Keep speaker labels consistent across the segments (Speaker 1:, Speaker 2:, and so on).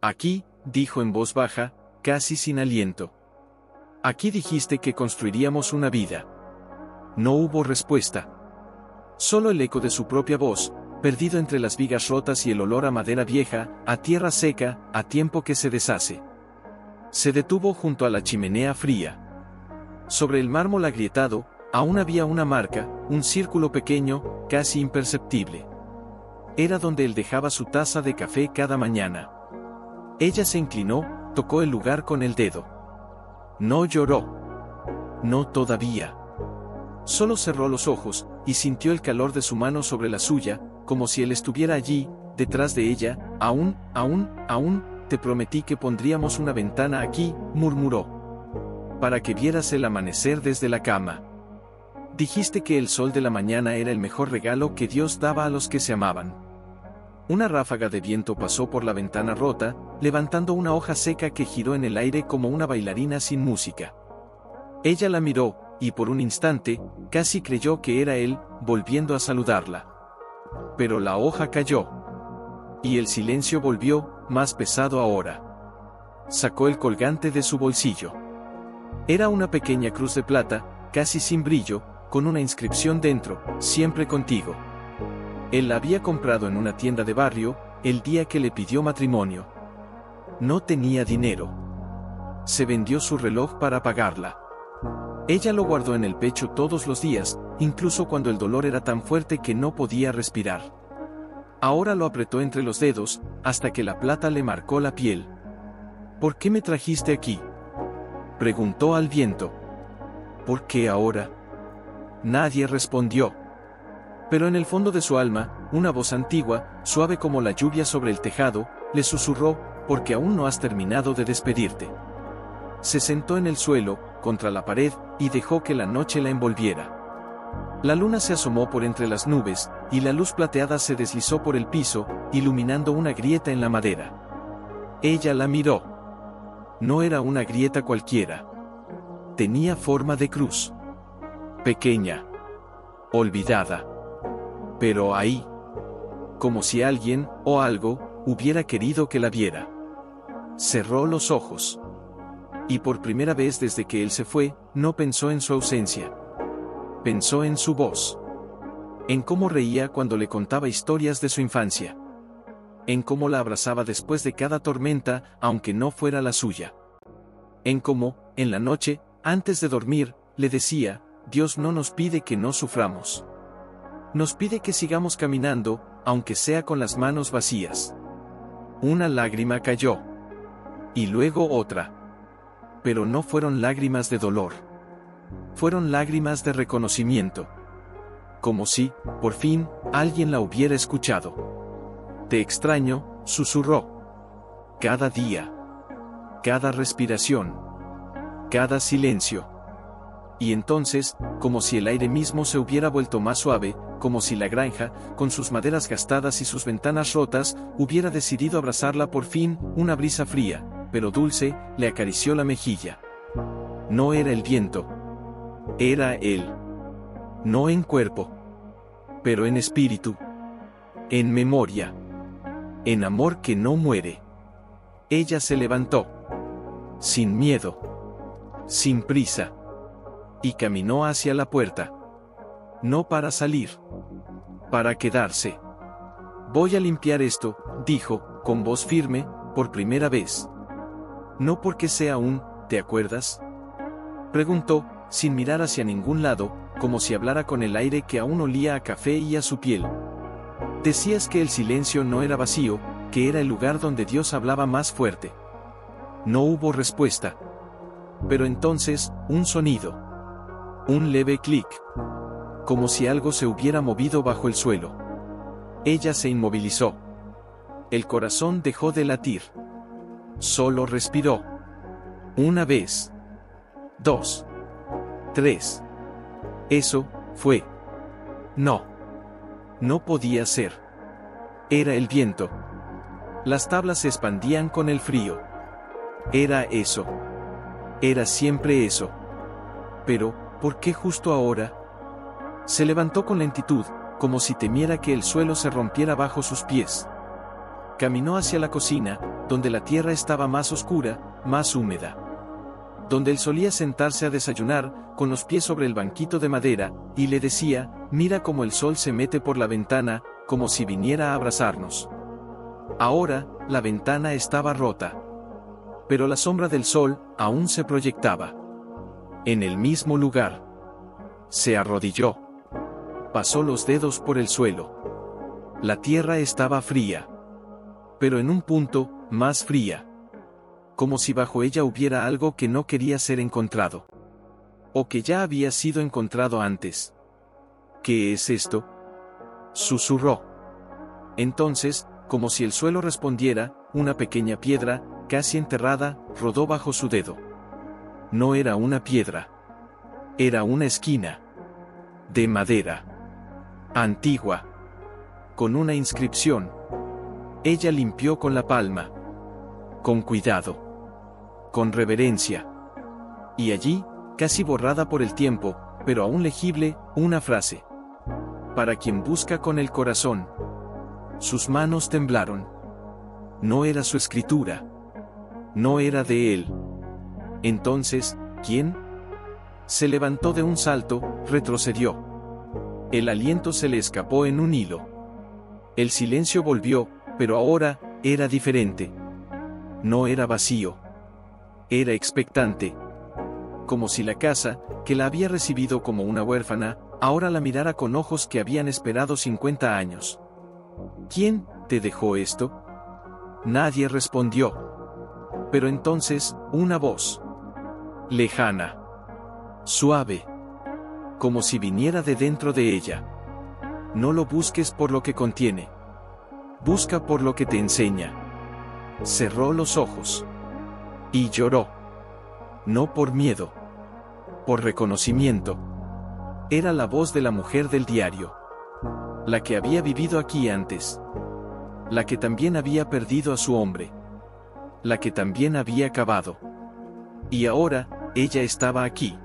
Speaker 1: Aquí, dijo en voz baja, casi sin aliento. Aquí dijiste que construiríamos una vida. No hubo respuesta. Solo el eco de su propia voz, perdido entre las vigas rotas y el olor a madera vieja, a tierra seca, a tiempo que se deshace. Se detuvo junto a la chimenea fría. Sobre el mármol agrietado, aún había una marca, un círculo pequeño, casi imperceptible. Era donde él dejaba su taza de café cada mañana. Ella se inclinó, tocó el lugar con el dedo. No lloró. No todavía. Solo cerró los ojos, y sintió el calor de su mano sobre la suya, como si él estuviera allí, detrás de ella. Aún, te prometí que pondríamos una ventana aquí, murmuró. Para que vieras el amanecer desde la cama. Dijiste que el sol de la mañana era el mejor regalo que Dios daba a los que se amaban. Una ráfaga de viento pasó por la ventana rota, levantando una hoja seca que giró en el aire como una bailarina sin música. Ella la miró, y por un instante, casi creyó que era él, volviendo a saludarla. Pero la hoja cayó. Y el silencio volvió, más pesado ahora. Sacó el colgante de su bolsillo. Era una pequeña cruz de plata, casi sin brillo, con una inscripción dentro: siempre contigo. Él la había comprado en una tienda de barrio, el día que le pidió matrimonio. No tenía dinero. Se vendió su reloj para pagarla. Ella lo guardó en el pecho todos los días, incluso cuando el dolor era tan fuerte que no podía respirar. Ahora lo apretó entre los dedos, hasta que la plata le marcó la piel. ¿Por qué me trajiste aquí?, preguntó al viento. ¿Por qué ahora? Nadie respondió. Pero en el fondo de su alma, una voz antigua, suave como la lluvia sobre el tejado, le susurró: porque aún no has terminado de despedirte. Se sentó en el suelo, contra la pared, y dejó que la noche la envolviera. La luna se asomó por entre las nubes, y la luz plateada se deslizó por el piso, iluminando una grieta en la madera. Ella la miró. No era una grieta cualquiera. Tenía forma de cruz. Pequeña. Olvidada. Pero ahí. Como si alguien, o algo, hubiera querido que la viera. Cerró los ojos. Y por primera vez desde que él se fue, no pensó en su ausencia. Pensó en su voz. En cómo reía cuando le contaba historias de su infancia. En cómo la abrazaba después de cada tormenta, aunque no fuera la suya. En cómo, en la noche, antes de dormir, le decía: Dios no nos pide que no suframos. Nos pide que sigamos caminando, aunque sea con las manos vacías. Una lágrima cayó. Y luego otra. Pero no fueron lágrimas de dolor. Fueron lágrimas de reconocimiento. Como si, por fin, alguien la hubiera escuchado. Te extraño, susurró. Cada día. Cada respiración. Cada silencio. Y entonces, como si el aire mismo se hubiera vuelto más suave, como si la granja, con sus maderas gastadas y sus ventanas rotas, hubiera decidido abrazarla por fin, una brisa fría, pero dulce, le acarició la mejilla. No era el viento. Era él. No en cuerpo. Pero en espíritu. En memoria. En amor que no muere. Ella se levantó. Sin miedo. Sin prisa. Y caminó hacia la puerta. No para salir. Para quedarse. Voy a limpiar esto, dijo, con voz firme, por primera vez. No porque sea un, ¿te acuerdas?, preguntó, sin mirar hacia ningún lado, como si hablara con el aire que aún olía a café y a su piel. Decías que el silencio no era vacío, que era el lugar donde Dios hablaba más fuerte. No hubo respuesta. Pero entonces, un sonido. Un leve clic. Como si algo se hubiera movido bajo el suelo. Ella se inmovilizó. El corazón dejó de latir. Solo respiró. Una vez. 2. 3. Eso fue. No. No podía ser. Era el viento. Las tablas se expandían con el frío. Era eso. Era siempre eso. Pero, ¿por qué justo ahora? Se levantó con lentitud, como si temiera que el suelo se rompiera bajo sus pies. Caminó hacia la cocina, donde la tierra estaba más oscura, más húmeda. Donde él solía sentarse a desayunar, con los pies sobre el banquito de madera, y le decía, mira cómo el sol se mete por la ventana, como si viniera a abrazarnos. Ahora, la ventana estaba rota. Pero la sombra del sol aún se proyectaba. En el mismo lugar. Se arrodilló. Pasó los dedos por el suelo. La tierra estaba fría. Pero en un punto, más fría. Como si bajo ella hubiera algo que no quería ser encontrado. O que ya había sido encontrado antes. ¿Qué es esto?, susurró. Entonces, como si el suelo respondiera, una pequeña piedra, casi enterrada, rodó bajo su dedo. No era una piedra. Era una esquina. De madera. Antigua. Con una inscripción. Ella limpió con la palma. Con cuidado. Con reverencia. Y allí, casi borrada por el tiempo, pero aún legible, una frase. Para quien busca con el corazón. Sus manos temblaron. No era su escritura. No era de él. Entonces, ¿quién? Se levantó de un salto, retrocedió. El aliento se le escapó en un hilo. El silencio volvió, pero ahora, era diferente. No era vacío. Era expectante. Como si la casa, que la había recibido como una huérfana, ahora la mirara con ojos que habían esperado 50 años. ¿Quién te dejó esto? Nadie respondió. Pero entonces, una voz. Lejana. Suave. Como si viniera de dentro de ella. No lo busques por lo que contiene. Busca por lo que te enseña. Cerró los ojos. Y lloró. No por miedo. Por reconocimiento. Era la voz de la mujer del diario. La que había vivido aquí antes. La que también había perdido a su hombre. La que también había acabado. Y ahora, ella estaba aquí.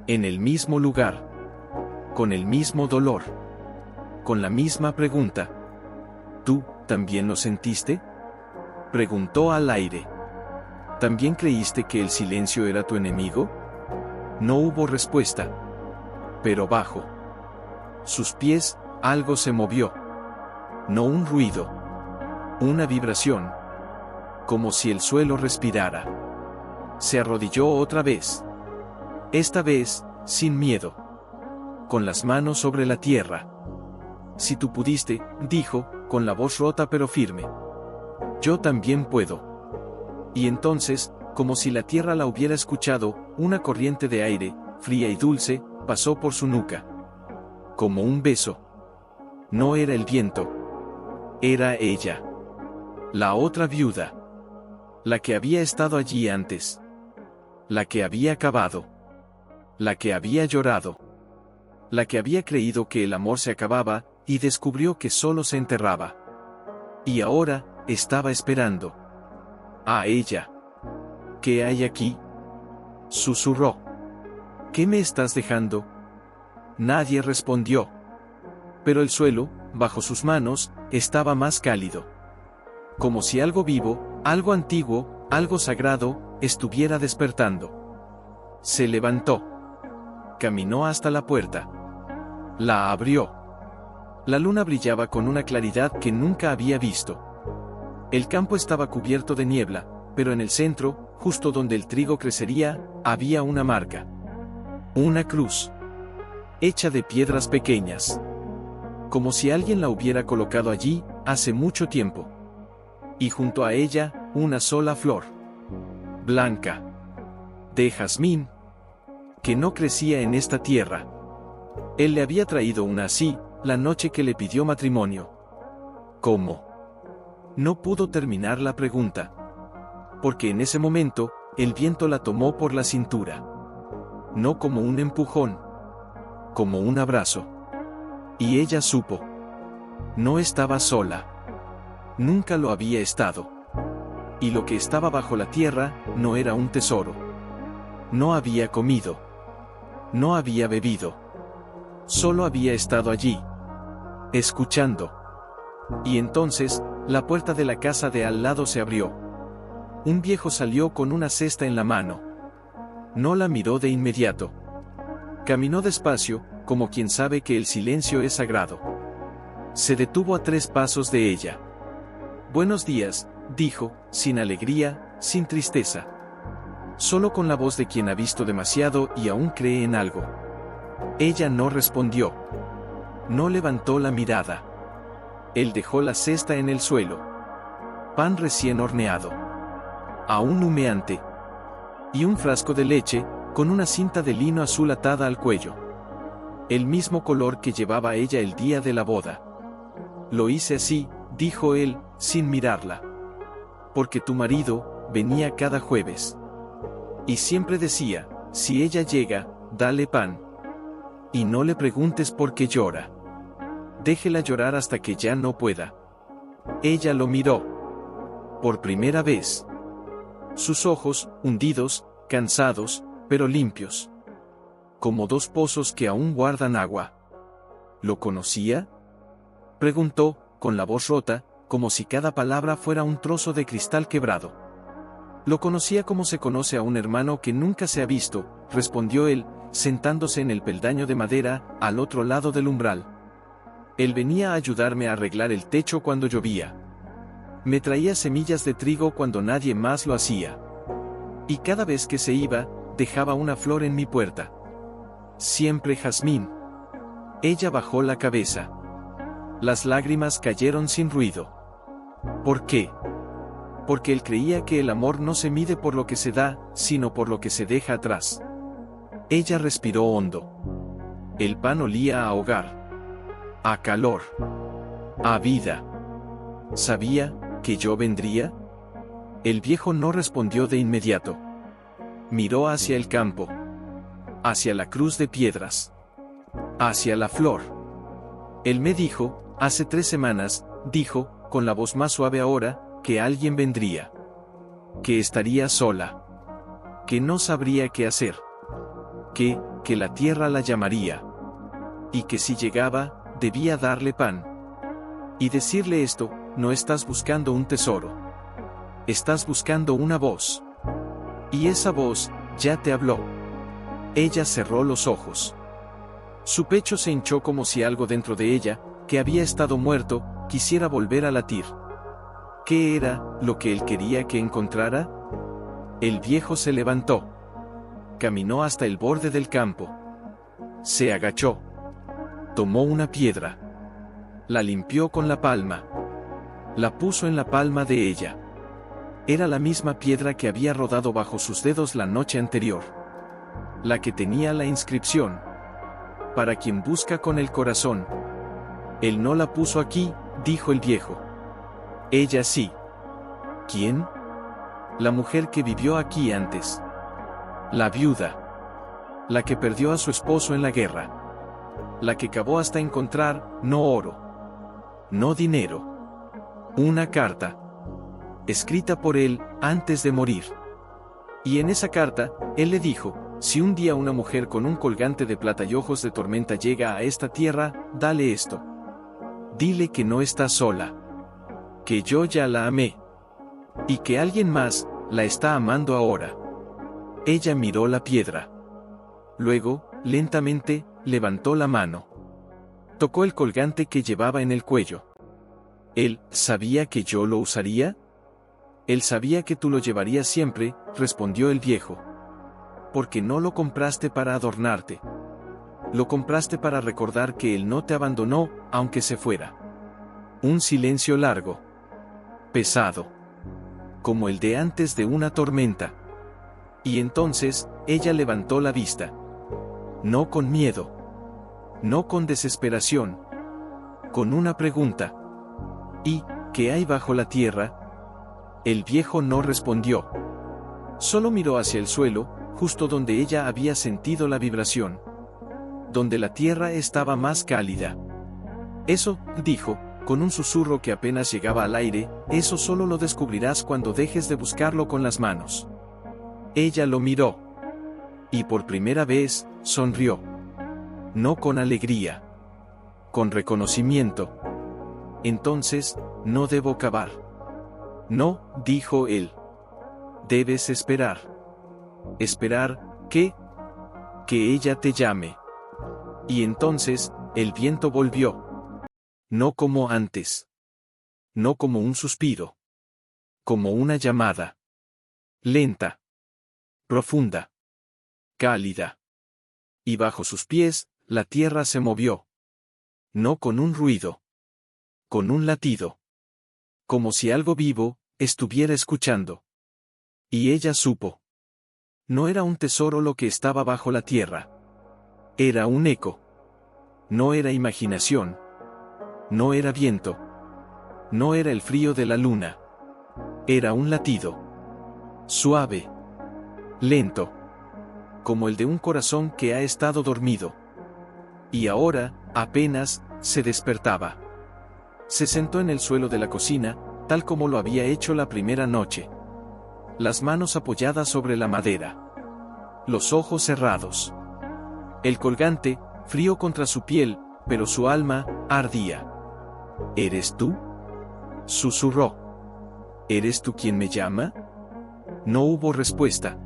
Speaker 1: En el mismo lugar. Con el mismo dolor. Con la misma pregunta. ¿Tú, también lo sentiste?, preguntó al aire. ¿También creíste que el silencio era tu enemigo? No hubo respuesta. Pero bajo sus pies, algo se movió. No un ruido. Una vibración. Como si el suelo respirara. Se arrodilló otra vez. Esta vez, sin miedo. Con las manos sobre la tierra. Si tú pudiste, dijo, con la voz rota pero firme. Yo también puedo. Y entonces, como si la tierra la hubiera escuchado, una corriente de aire, fría y dulce, pasó por su nuca. Como un beso. No era el viento. Era ella. La otra viuda. La que había estado allí antes. La que había acabado. La que había llorado. La que había creído que el amor se acababa, y descubrió que solo se enterraba. Y ahora, estaba esperando. A ella. ¿Qué hay aquí?, susurró. ¿Qué me estás dejando? Nadie respondió. Pero el suelo, bajo sus manos, estaba más cálido. Como si algo vivo, algo antiguo, algo sagrado, estuviera despertando. Se levantó. Caminó hasta la puerta. La abrió. La luna brillaba con una claridad que nunca había visto. El campo estaba cubierto de niebla, pero en el centro, justo donde el trigo crecería, había una marca. Una cruz. Hecha de piedras pequeñas. Como si alguien la hubiera colocado allí, hace mucho tiempo. Y junto a ella, una sola flor. Blanca. De jazmín. Que no crecía en esta tierra. Él le había traído una así, la noche que le pidió matrimonio. ¿Cómo? No pudo terminar la pregunta. Porque en ese momento, el viento la tomó por la cintura. No como un empujón. Como un abrazo. Y ella supo. No estaba sola. Nunca lo había estado. Y lo que estaba bajo la tierra, no era un tesoro. No había comido. No había bebido. Solo había estado allí. Escuchando. Y entonces, La puerta de la casa de al lado se abrió. Un viejo salió con una cesta en la mano. No la miró de inmediato. Caminó despacio, como quien sabe que el silencio es sagrado. Se detuvo a 3 pasos de ella. «Buenos días», dijo, sin alegría, sin tristeza. Solo con la voz de quien ha visto demasiado y aún cree en algo. Ella no respondió. No levantó la mirada. Él dejó la cesta en el suelo. Pan recién horneado. Aún humeante. Y un frasco de leche, con una cinta de lino azul atada al cuello. El mismo color que llevaba ella el día de la boda. «Lo hice así», dijo él, sin mirarla. «Porque tu marido venía cada jueves. Y siempre decía, si ella llega, dale pan. Y no le preguntes por qué llora. Déjela llorar hasta que ya no pueda». Ella lo miró. Por primera vez. Sus ojos, hundidos, cansados, pero limpios. Como 2 pozos que aún guardan agua. ¿Lo conocía?, preguntó, con la voz rota, como si cada palabra fuera un trozo de cristal quebrado. «Lo conocía como se conoce a un hermano que nunca se ha visto», respondió él, sentándose en el peldaño de madera, al otro lado del umbral. «Él venía a ayudarme a arreglar el techo cuando llovía. Me traía semillas de trigo cuando nadie más lo hacía. Y cada vez que se iba, dejaba una flor en mi puerta. Siempre jazmín». Ella bajó la cabeza. Las lágrimas cayeron sin ruido. ¿Por qué? Porque él creía que el amor no se mide por lo que se da, sino por lo que se deja atrás. Ella respiró hondo. El pan olía a hogar. A calor. A vida. ¿Sabía que yo vendría? El viejo no respondió de inmediato. Miró hacia el campo. Hacia la cruz de piedras. Hacia la flor. Él me dijo, hace 3 semanas, dijo, con la voz más suave ahora, que alguien vendría. Que estaría sola. Que no sabría qué hacer. Que la tierra la llamaría. Y que si llegaba, debía darle pan. Y decirle esto, no estás buscando un tesoro. Estás buscando una voz. Y esa voz, ya te habló. Ella cerró los ojos. Su pecho se hinchó como si algo dentro de ella, que había estado muerto, quisiera volver a latir. ¿Qué era lo que él quería que encontrara? El viejo se levantó. Caminó hasta el borde del campo. Se agachó. Tomó una piedra. La limpió con la palma. La puso en la palma de ella. Era la misma piedra que había rodado bajo sus dedos la noche anterior. La que tenía la inscripción: «Para quien busca con el corazón». Él no la puso aquí, dijo el viejo. Ella sí. ¿Quién? La mujer que vivió aquí antes. La viuda. La que perdió a su esposo en la guerra. La que cavó hasta encontrar, no oro. No dinero. Una carta. Escrita por él, antes de morir. Y en esa carta, él le dijo: si un día una mujer con un colgante de plata y ojos de tormenta llega a esta tierra, dale esto. Dile que no está sola. Que yo ya la amé. Y que alguien más la está amando ahora. Ella miró la piedra. Luego, lentamente, levantó la mano. Tocó el colgante que llevaba en el cuello. ¿Él sabía que yo lo usaría? Él sabía que tú lo llevarías siempre, respondió el viejo. Porque no lo compraste para adornarte. Lo compraste para recordar que él no te abandonó, aunque se fuera. Un silencio largo. Pesado. Como el de antes de una tormenta. Y entonces, ella levantó la vista. No con miedo. No con desesperación. Con una pregunta. ¿Y qué hay bajo la tierra? El viejo no respondió. Solo miró hacia el suelo, justo donde ella había sentido la vibración. Donde la tierra estaba más cálida. Eso, dijo, con un susurro que apenas llegaba al aire, eso solo lo descubrirás cuando dejes de buscarlo con las manos. Ella lo miró. Y por primera vez, sonrió. No con alegría. Con reconocimiento. Entonces, no debo cavar. No, dijo él. Debes esperar. ¿Esperar qué? Que ella te llame. Y entonces, el viento volvió. No como antes. No como un suspiro. Como una llamada. Lenta. Profunda. Cálida. Y bajo sus pies, la tierra se movió. No con un ruido. Con un latido. Como si algo vivo estuviera escuchando. Y ella supo. No era un tesoro lo que estaba bajo la tierra. Era un eco. No era imaginación. No era viento. No era el frío de la luna. Era un latido. Suave. Lento. Como el de un corazón que ha estado dormido. Y ahora, apenas, se despertaba. Se sentó en el suelo de la cocina, tal como lo había hecho la primera noche. Las manos apoyadas sobre la madera. Los ojos cerrados. El colgante, frío contra su piel, pero su alma ardía. ¿Eres tú? Susurró. ¿Eres tú quien me llama? No hubo respuesta.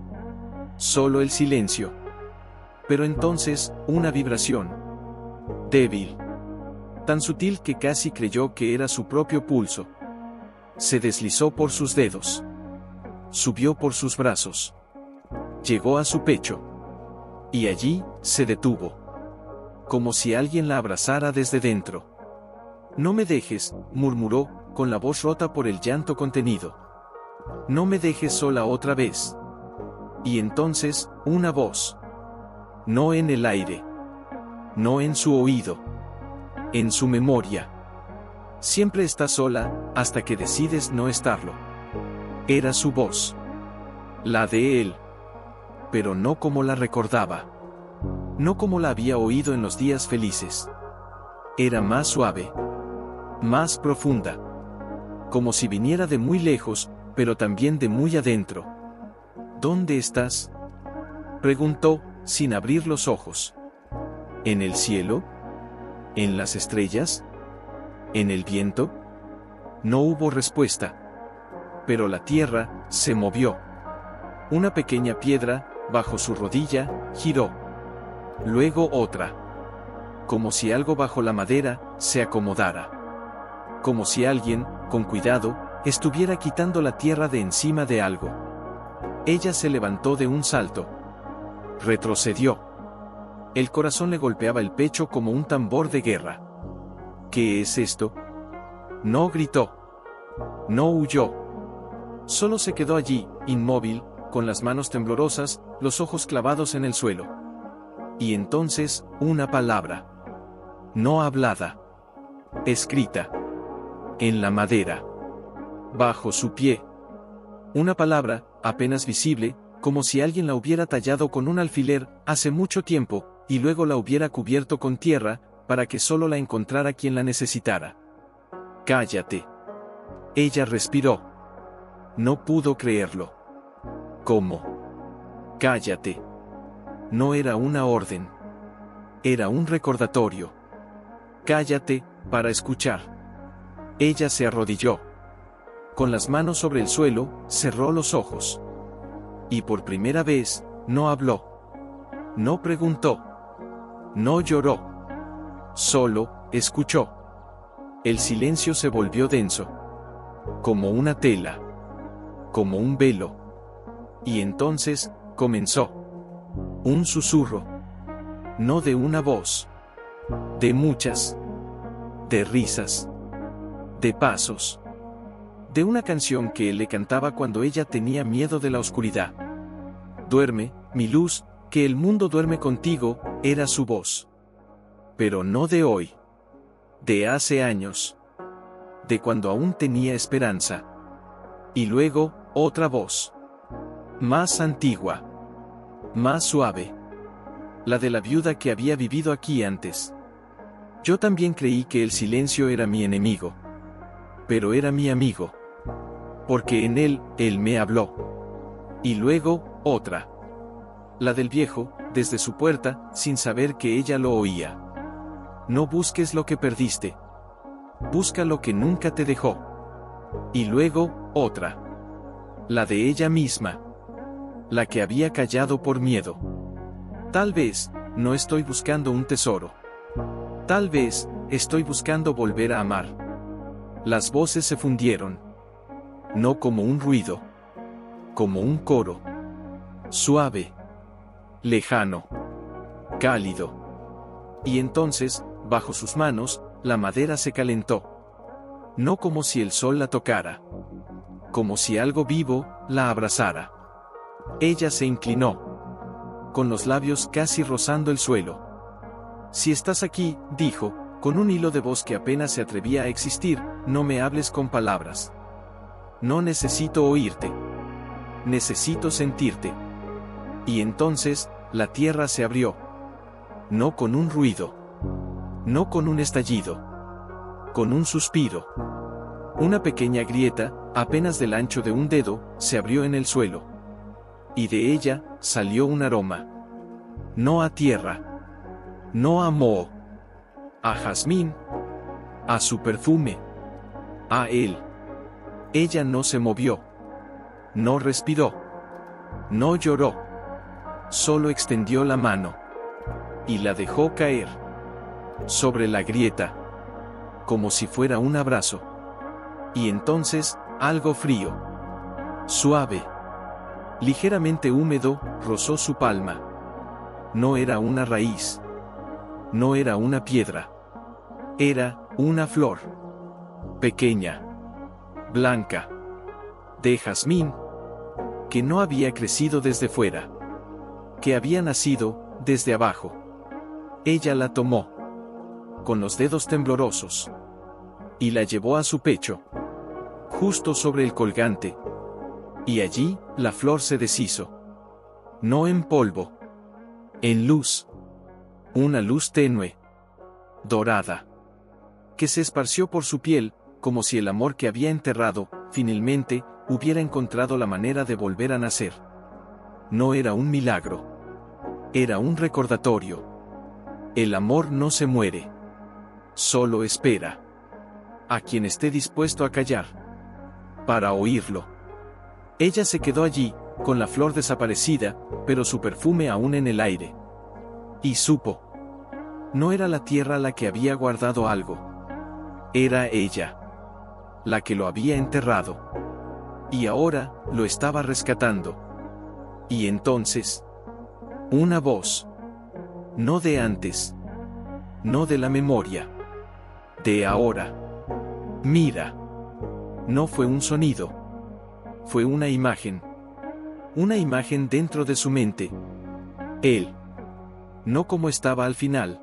Speaker 1: Solo el silencio. Pero entonces, una vibración. Débil. Tan sutil que casi creyó que era su propio pulso. Se deslizó por sus dedos. Subió por sus brazos. Llegó a su pecho. Y allí, se detuvo. Como si alguien la abrazara desde dentro. No me dejes, murmuró, con la voz rota por el llanto contenido. No me dejes sola otra vez. Y entonces, una voz. No en el aire. No en su oído. En su memoria. Siempre estás sola, hasta que decides no estarlo. Era su voz. La de él. Pero no como la recordaba. No como la había oído en los días felices. Era más suave. Más profunda. Como si viniera de muy lejos, pero también de muy adentro. ¿Dónde estás? Preguntó, sin abrir los ojos. ¿En el cielo? ¿En las estrellas? ¿En el viento? No hubo respuesta. Pero la tierra se movió. Una pequeña piedra, bajo su rodilla, giró. Luego otra. Como si algo bajo la madera se acomodara. Como si alguien, con cuidado, estuviera quitando la tierra de encima de algo. Ella se levantó de un salto. Retrocedió. El corazón le golpeaba el pecho como un tambor de guerra. ¿Qué es esto? No gritó. No huyó. Solo se quedó allí, inmóvil, con las manos temblorosas, los ojos clavados en el suelo. Y entonces, una palabra. No hablada. Escrita. En la madera. Bajo su pie. Una palabra, apenas visible, como si alguien la hubiera tallado con un alfiler, hace mucho tiempo, y luego la hubiera cubierto con tierra, para que solo la encontrara quien la necesitara. Cállate. Ella respiró. No pudo creerlo. ¿Cómo? Cállate. No era una orden. Era un recordatorio. Cállate, para escuchar. Ella se arrodilló. Con las manos sobre el suelo, cerró los ojos. Y por primera vez, no habló. No preguntó. No lloró. Solo, escuchó. El silencio se volvió denso. Como una tela. Como un velo. Y entonces, comenzó. Un susurro. No de una voz. De muchas. De risas. De pasos. De una canción que él le cantaba cuando ella tenía miedo de la oscuridad. Duerme, mi luz, que el mundo duerme contigo, era su voz. Pero no de hoy. De hace años. De cuando aún tenía esperanza. Y luego, otra voz. Más antigua. Más suave. La de la viuda que había vivido aquí antes. Yo también creí que el silencio era mi enemigo. Pero era mi amigo. Porque en él me habló. Y luego, otra. La del viejo, desde su puerta, sin saber que ella lo oía. No busques lo que perdiste. busca lo que nunca te dejó. Y luego, otra. La de ella misma. La que había callado por miedo. Tal vez, no estoy buscando un tesoro. Tal vez, estoy buscando volver a amar. Las voces se fundieron. No como un ruido. Como un coro. Suave. Lejano. Cálido. Y entonces, bajo sus manos, la madera se calentó. No como si el sol la tocara. Como si algo vivo la abrazara. Ella se inclinó. Con los labios casi rozando el suelo. Si estás aquí, dijo, con un hilo de voz que apenas se atrevía a existir, no me hables con palabras. No necesito oírte. Necesito sentirte. Y entonces, la tierra se abrió. No con un ruido. No con un estallido. Con un suspiro. Una pequeña grieta, apenas del ancho de un dedo, se abrió en el suelo. Y de ella, salió un aroma. No a tierra. No a moho. A jazmín. A su perfume. A él. Ella no se movió. No respiró. No lloró. Solo extendió la mano. Y la dejó caer. Sobre la grieta. Como si fuera un abrazo. Y entonces, algo frío. Suave. Ligeramente húmedo, rozó su palma. No era una raíz. No era una piedra. Era una flor. Pequeña. Blanca. De jazmín. Que no había crecido desde fuera. Que había nacido, desde abajo. Ella la tomó. Con los dedos temblorosos. Y la llevó a su pecho. Justo sobre el colgante. Y allí, la flor se deshizo. No en polvo. En luz. Una luz tenue. Dorada. Que se esparció por su piel, como si el amor que había enterrado, finalmente, hubiera encontrado la manera de volver a nacer. No era un milagro. Era un recordatorio. El amor no se muere. Solo espera. A quien esté dispuesto a callar. Para oírlo. Ella se quedó allí, con la flor desaparecida, pero su perfume aún en el aire. Y supo. No era la tierra la que había guardado algo. Era ella. La que lo había enterrado. Y ahora, lo estaba rescatando. Y entonces. Una voz. No de antes. No de la memoria. De ahora. Mira. No fue un sonido. Fue una imagen. Una imagen dentro de su mente. Él. No como estaba al final.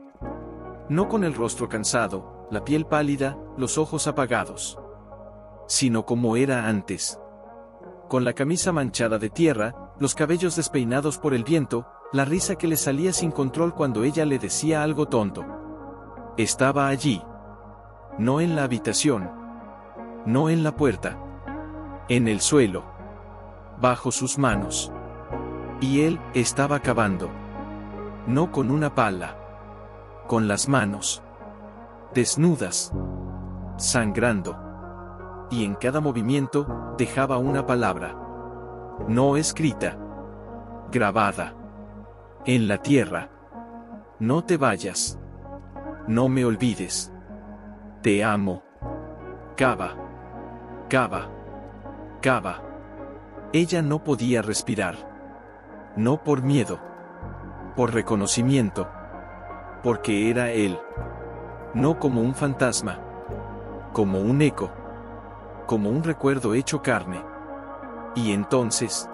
Speaker 1: No con el rostro cansado, la piel pálida, los ojos apagados. Sino como era antes. Con la camisa manchada de tierra, los cabellos despeinados por el viento, la risa que le salía sin control cuando ella le decía algo tonto. Estaba allí. No en la habitación. No en la puerta. En el suelo. Bajo sus manos. Y él estaba cavando. No con una pala. Con las manos. Desnudas. Sangrando. Y en cada movimiento, dejaba una palabra. No escrita. Grabada. En la tierra. No te vayas. No me olvides. Te amo. Cava. Cava. Cava. Ella no podía respirar. No por miedo. Por reconocimiento. Porque era él. No como un fantasma. Como un eco. Como un recuerdo hecho carne. Y entonces.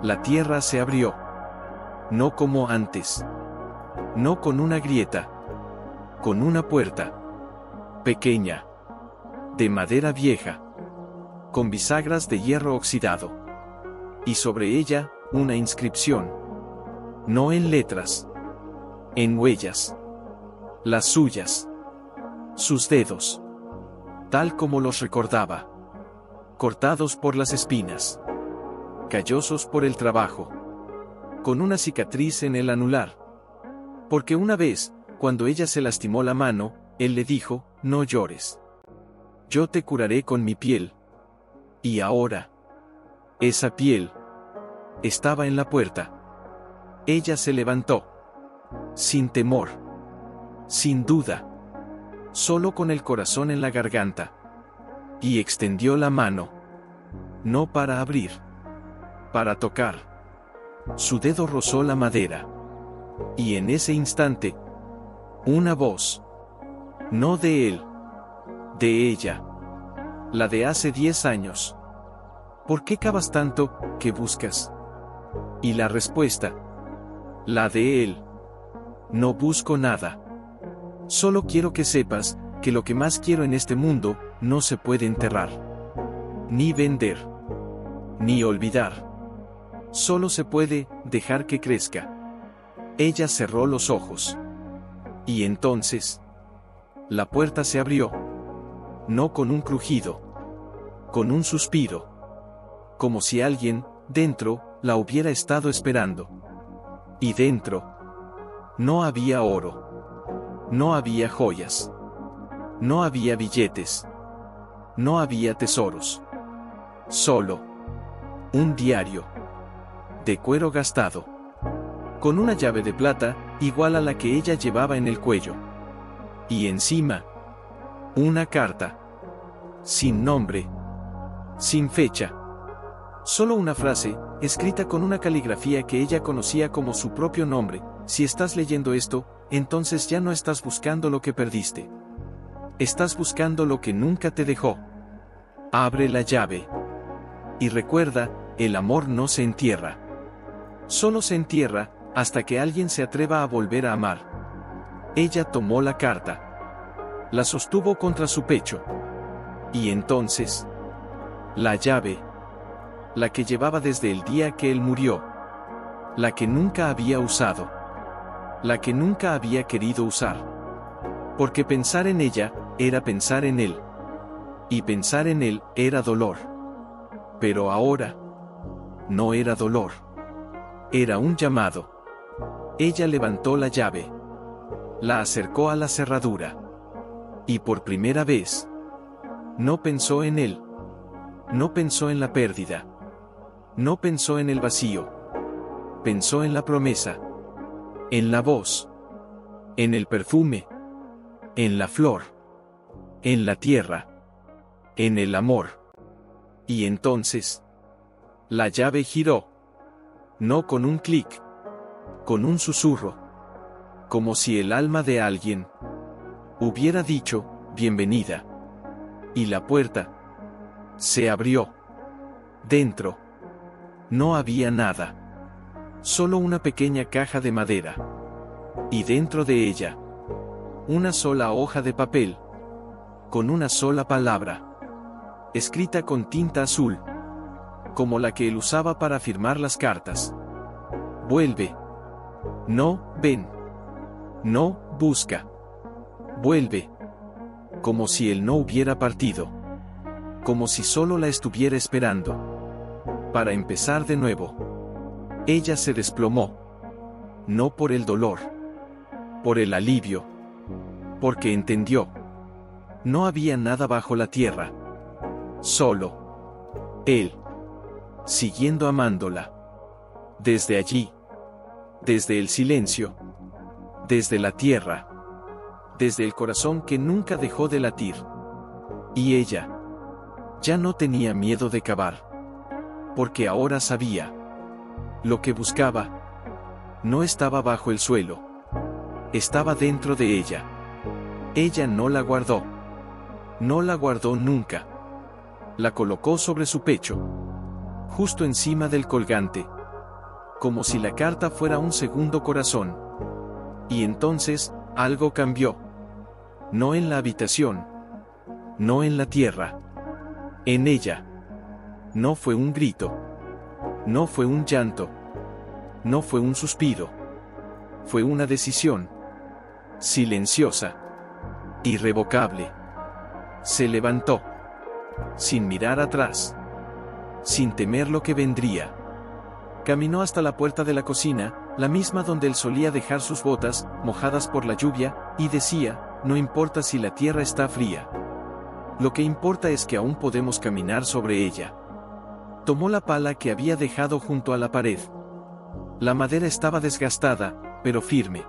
Speaker 1: La tierra se abrió. No como antes. No con una grieta. Con una puerta. Pequeña. De madera vieja. Con bisagras de hierro oxidado. Y sobre ella, una inscripción. No en letras. En huellas. Las suyas. Sus dedos. Tal como los recordaba. Cortados por las espinas. Callosos por el trabajo. Con una cicatriz en el anular. Porque una vez, cuando ella se lastimó la mano, él le dijo, no llores. Yo te curaré con mi piel. Y ahora, esa piel estaba en la puerta. Ella se levantó. Sin temor. Sin duda. Solo con el corazón en la garganta. Y extendió la mano. No para abrir. Para tocar. Su dedo rozó la madera. Y en ese instante, una voz. No de él. De ella. La de hace 10 años. ¿Por qué cavas tanto? ¿Qué buscas? Y la respuesta. La de él. No busco nada. Solo quiero que sepas que lo que más quiero en este mundo no se puede enterrar. Ni vender. Ni olvidar. Solo se puede dejar que crezca. Ella cerró los ojos. Y entonces, la puerta se abrió. No con un crujido. Con un suspiro. Como si alguien, dentro, la hubiera estado esperando. Y dentro, no había oro. No había joyas. No había billetes. No había tesoros. Solo un diario. De cuero gastado. Con una llave de plata, igual a la que ella llevaba en el cuello. Y encima, una carta. Sin nombre. Sin fecha. Solo una frase, escrita con una caligrafía que ella conocía como su propio nombre. Si estás leyendo esto, entonces ya no estás buscando lo que perdiste. Estás buscando lo que nunca te dejó. Abre la llave. Y recuerda, el amor no se entierra. Solo se entierra, hasta que alguien se atreva a volver a amar. Ella tomó la carta. La sostuvo contra su pecho. Y entonces, la llave. La que llevaba desde el día que él murió. La que nunca había usado. La que nunca había querido usar. Porque pensar en ella, era pensar en él. Y pensar en él, era dolor. Pero ahora, no era dolor. Era un llamado. Ella levantó la llave. La acercó a la cerradura. Y por primera vez, no pensó en él. No pensó en la pérdida. No pensó en el vacío. Pensó en la promesa. En la voz. En el perfume. En la flor. En la tierra. En el amor. Y entonces, la llave giró. No con un clic. Con un susurro. Como si el alma de alguien hubiera dicho, bienvenida. Y la puerta se abrió. Dentro no había nada. Solo una pequeña caja de madera. Y dentro de ella, una sola hoja de papel. Con una sola palabra. Escrita con tinta azul. Como la que él usaba para firmar las cartas. Vuelve. No, ven. No, busca. Vuelve. Como si él no hubiera partido. Como si solo la estuviera esperando. Para empezar de nuevo. Ella se desplomó. No por el dolor. Por el alivio. Porque entendió. No había nada bajo la tierra. Solo él. Siguiendo amándola. Desde allí. Desde el silencio. Desde la tierra. Desde el corazón que nunca dejó de latir. Y ella. Ya no tenía miedo de cavar. Porque ahora sabía. Lo que buscaba. No estaba bajo el suelo. Estaba dentro de ella. Ella no la guardó. No la guardó nunca. La colocó sobre su pecho. Justo encima del colgante. Como si la carta fuera un segundo corazón. Y entonces, algo cambió. No en la habitación. No en la tierra. En ella. No fue un grito. No fue un llanto. No fue un suspiro. Fue una decisión. Silenciosa. Irrevocable. Se levantó. Sin mirar atrás. Sin temer lo que vendría. Caminó hasta la puerta de la cocina, la misma donde él solía dejar sus botas, mojadas por la lluvia, y decía, no importa si la tierra está fría. Lo que importa es que aún podemos caminar sobre ella. Tomó la pala que había dejado junto a la pared. La madera estaba desgastada, pero firme.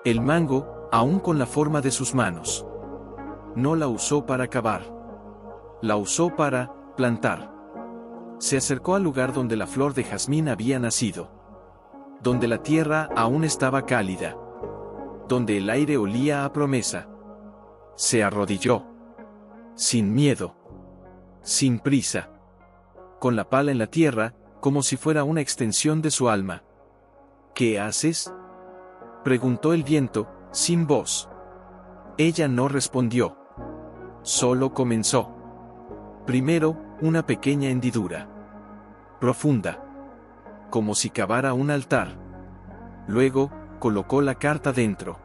Speaker 1: El mango, aún con la forma de sus manos. No la usó para cavar. La usó para plantar. Se acercó al lugar donde la flor de jazmín había nacido. Donde la tierra aún estaba cálida. Donde el aire olía a promesa. Se arrodilló. Sin miedo. Sin prisa. Con la pala en la tierra, como si fuera una extensión de su alma. ¿Qué haces?, preguntó el viento, sin voz. Ella no respondió. Solo comenzó. Primero, una pequeña hendidura. Profunda. Como si cavara un altar. Luego, colocó la carta dentro.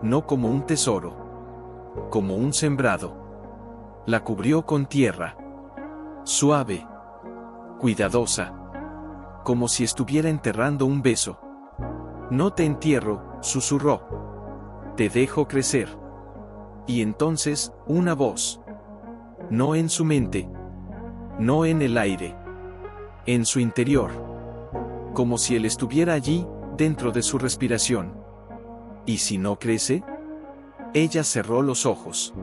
Speaker 1: No como un tesoro. Como un sembrado. La cubrió con tierra. Suave. Cuidadosa. Como si estuviera enterrando un beso. No te entierro, susurró. Te dejo crecer. Y entonces, una voz. No en su mente. No en el aire. En su interior. Como si él estuviera allí, dentro de su respiración. ¿Y si no crece? Ella cerró los ojos.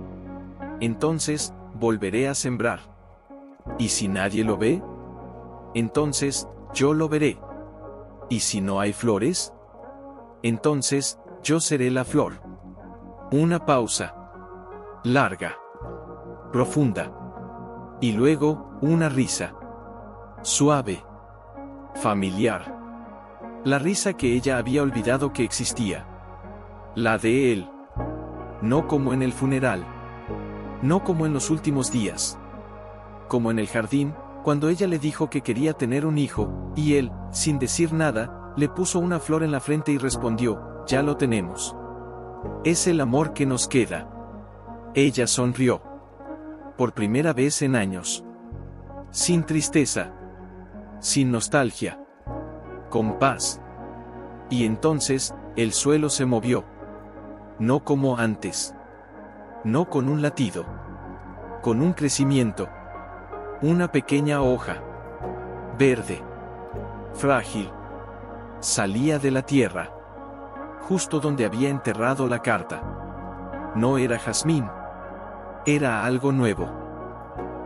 Speaker 1: Entonces, volveré a sembrar. ¿Y si nadie lo ve? Entonces, yo lo veré. ¿Y si no hay flores? Entonces, yo seré la flor. Una pausa. Larga. Profunda. Y luego, una risa. Suave. Familiar. La risa que ella había olvidado que existía. La de él. No como en el funeral. No como en los últimos días. Como en el jardín, cuando ella le dijo que quería tener un hijo, y él, sin decir nada, le puso una flor en la frente y respondió, ya lo tenemos. Es el amor que nos queda. Ella sonrió. Por primera vez en años. Sin tristeza. Sin nostalgia. Con paz. Y entonces, el suelo se movió. No como antes. No con un latido. Con un crecimiento. Una pequeña hoja. Verde. Frágil. Salía de la tierra. Justo donde había enterrado la carta. No era jazmín. Era algo nuevo.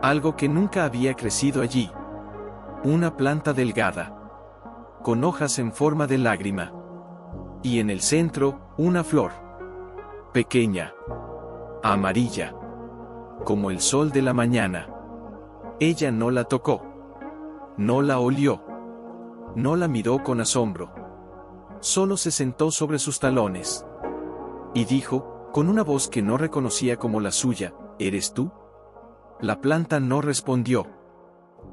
Speaker 1: Algo que nunca había crecido allí. Una planta delgada. Con hojas en forma de lágrima. Y en el centro, una flor. Pequeña. Amarilla. Como el sol de la mañana. Ella no la tocó. No la olió. No la miró con asombro. Solo se sentó sobre sus talones. Y dijo, con una voz que no reconocía como la suya, ¿eres tú? La planta no respondió.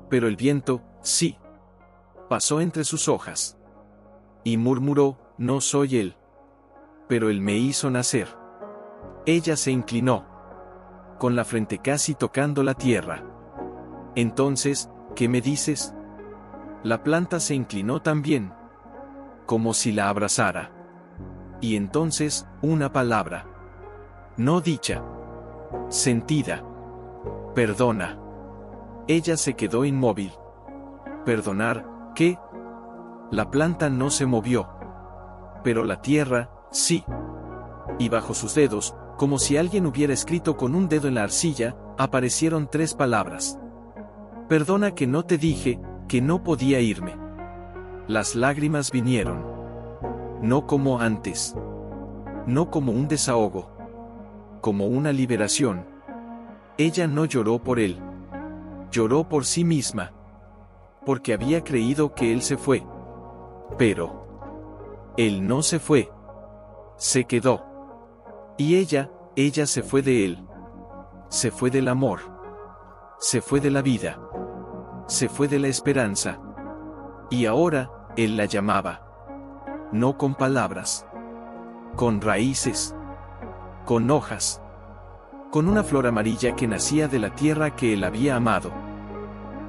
Speaker 1: Pero el viento, sí. Pasó entre sus hojas. Y murmuró, no soy él. Pero él me hizo nacer. Ella se inclinó. Con la frente casi tocando la tierra. Entonces, ¿qué me dices? La planta se inclinó también. Como si la abrazara. Y entonces, una palabra. No dicha. Sentida. Perdona. Ella se quedó inmóvil. ¿Perdonar qué? La planta no se movió. Pero la tierra, sí. Y bajo sus dedos, como si alguien hubiera escrito con un dedo en la arcilla, aparecieron 3 palabras. Perdona que no te dije, que no podía irme. Las lágrimas vinieron. No como antes. No como un desahogo. Como una liberación. Ella no lloró por él. Lloró por sí misma. Porque había creído que él se fue. Pero él no se fue. Se quedó. Y ella se fue de él. Se fue del amor. Se fue de la vida. Se fue de la esperanza. Y ahora, él la llamaba. No con palabras. Con raíces. Con hojas. Con una flor amarilla que nacía de la tierra que él había amado.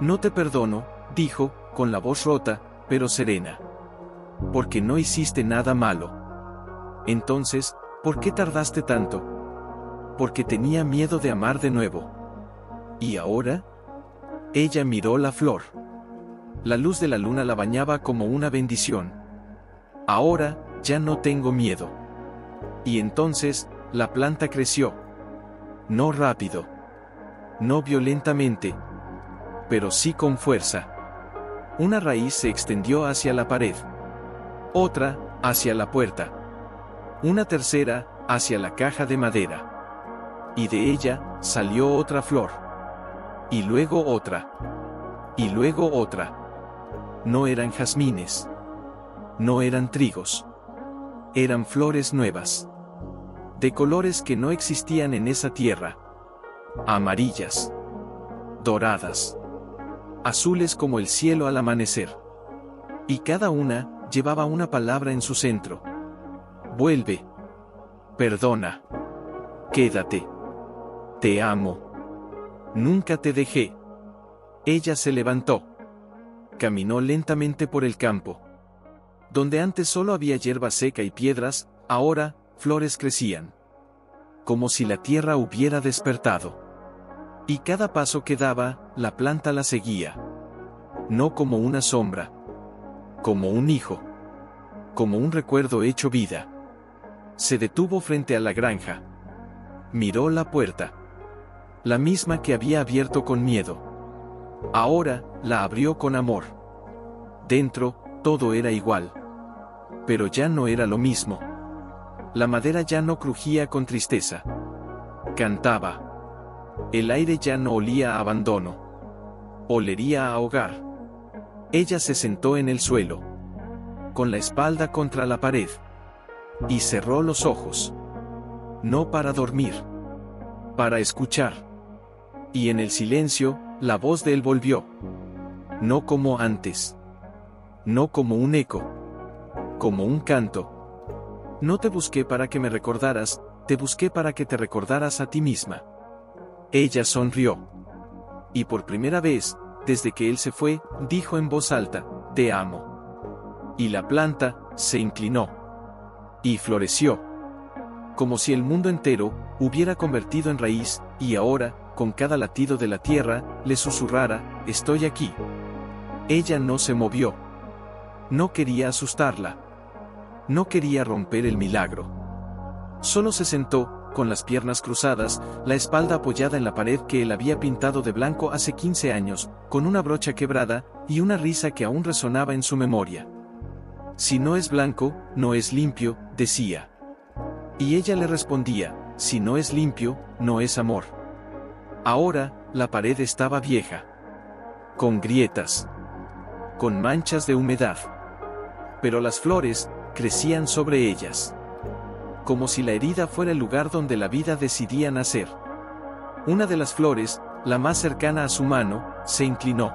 Speaker 1: No te perdono, dijo, con la voz rota, pero serena. Porque no hiciste nada malo. Entonces, ¿por qué tardaste tanto? porque tenía miedo de amar de nuevo. ¿Y ahora? Ella miró la flor. La luz de la luna la bañaba como una bendición. Ahora, ya no tengo miedo. Y entonces, la planta creció. No rápido. No violentamente. Pero sí con fuerza. Una raíz se extendió hacia la pared. Otra, hacia la puerta. Una tercera, hacia la caja de madera. Y de ella, salió otra flor. Y luego otra. Y luego otra. No eran jazmines. No eran trigos. Eran flores nuevas. De colores que no existían en esa tierra. Amarillas. Doradas. Azules como el cielo al amanecer. Y cada una llevaba una palabra en su centro. Vuelve. Perdona. Quédate. Te amo. Nunca te dejé. Ella se levantó. Caminó lentamente por el campo. Donde antes solo había hierba seca y piedras, ahora, flores crecían. Como si la tierra hubiera despertado. Y cada paso que daba, la planta la seguía. No como una sombra. Como un hijo. Como un recuerdo hecho vida. Se detuvo frente a la granja. Miró la puerta. La misma que había abierto con miedo. Ahora, la abrió con amor. Dentro, todo era igual. Pero ya no era lo mismo. La madera ya no crujía con tristeza. Cantaba. El aire ya no olía a abandono. Olería a hogar. Ella se sentó en el suelo. Con la espalda contra la pared. Y cerró los ojos. No para dormir. Para escuchar. Y en el silencio, la voz de él volvió. No como antes. No como un eco. Como un canto. No te busqué para que me recordaras, te busqué para que te recordaras a ti misma. Ella sonrió. Y por primera vez, desde que él se fue, dijo en voz alta, te amo. Y la planta, se inclinó. Y floreció. Como si el mundo entero, hubiera convertido en raíz, y ahora, con cada latido de la tierra, le susurrara, estoy aquí. Ella no se movió. No quería asustarla. No quería romper el milagro. Solo se sentó, con las piernas cruzadas, la espalda apoyada en la pared que él había pintado de blanco hace 15 años, con una brocha quebrada, y una risa que aún resonaba en su memoria. Si no es blanco, no es limpio, decía. Y ella le respondía, si no es limpio, no es amor. Ahora, la pared estaba vieja. Con grietas. Con manchas de humedad. Pero las flores, crecían sobre ellas. Como si la herida fuera el lugar donde la vida decidía nacer. Una de las flores, la más cercana a su mano, se inclinó.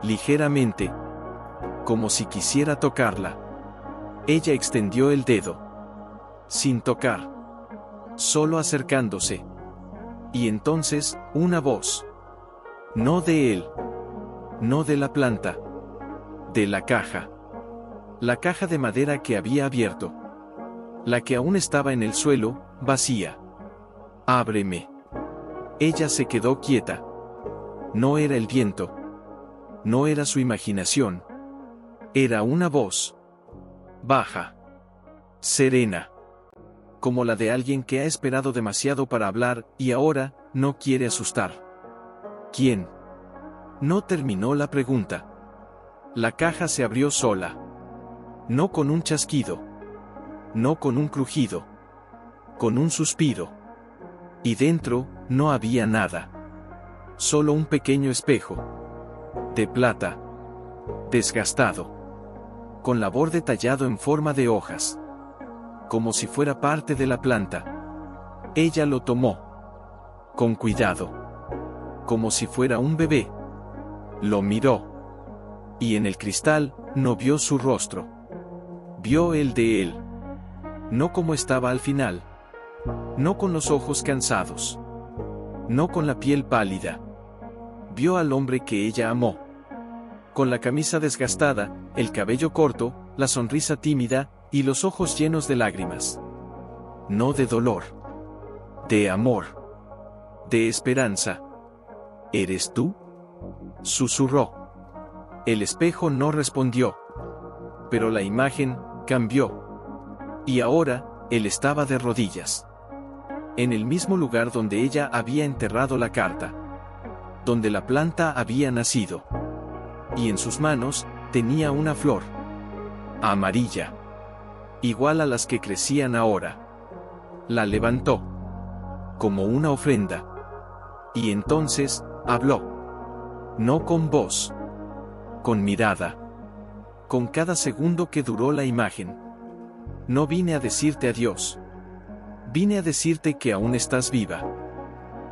Speaker 1: Ligeramente. Como si quisiera tocarla. Ella extendió el dedo. Sin tocar. Solo acercándose. Y entonces, una voz. No de él. No de la planta. De la caja. La caja de madera que había abierto. La que aún estaba en el suelo, vacía. Ábreme. Ella se quedó quieta. No era el viento. No era su imaginación. Era una voz. Baja. Serena. Como la de alguien que ha esperado demasiado para hablar, y ahora, no quiere asustar. ¿Quién? No terminó la pregunta. La caja se abrió sola. No con un chasquido. No con un crujido. Con un suspiro. Y dentro, no había nada. Solo un pequeño espejo. De plata. Desgastado. Con la borde tallado en forma de hojas. Como si fuera parte de la planta. Ella lo tomó. Con cuidado. Como si fuera un bebé. Lo miró. Y en el cristal, no vio su rostro. Vio el de él. No como estaba al final. No con los ojos cansados. No con la piel pálida. Vio al hombre que ella amó. Con la camisa desgastada, el cabello corto, la sonrisa tímida, y los ojos llenos de lágrimas. No de dolor. de amor, de esperanza. ¿Eres tú?, susurró. El espejo no respondió. Pero la imagen cambió. Y ahora, él estaba de rodillas. En el mismo lugar donde ella había enterrado la carta. Donde la planta había nacido. Y en sus manos, tenía una flor. Amarilla. Igual a las que crecían ahora. La levantó. Como una ofrenda. Y entonces, habló. No con voz. Con mirada. Con cada segundo que duró la imagen. No vine a decirte adiós. Vine a decirte que aún estás viva.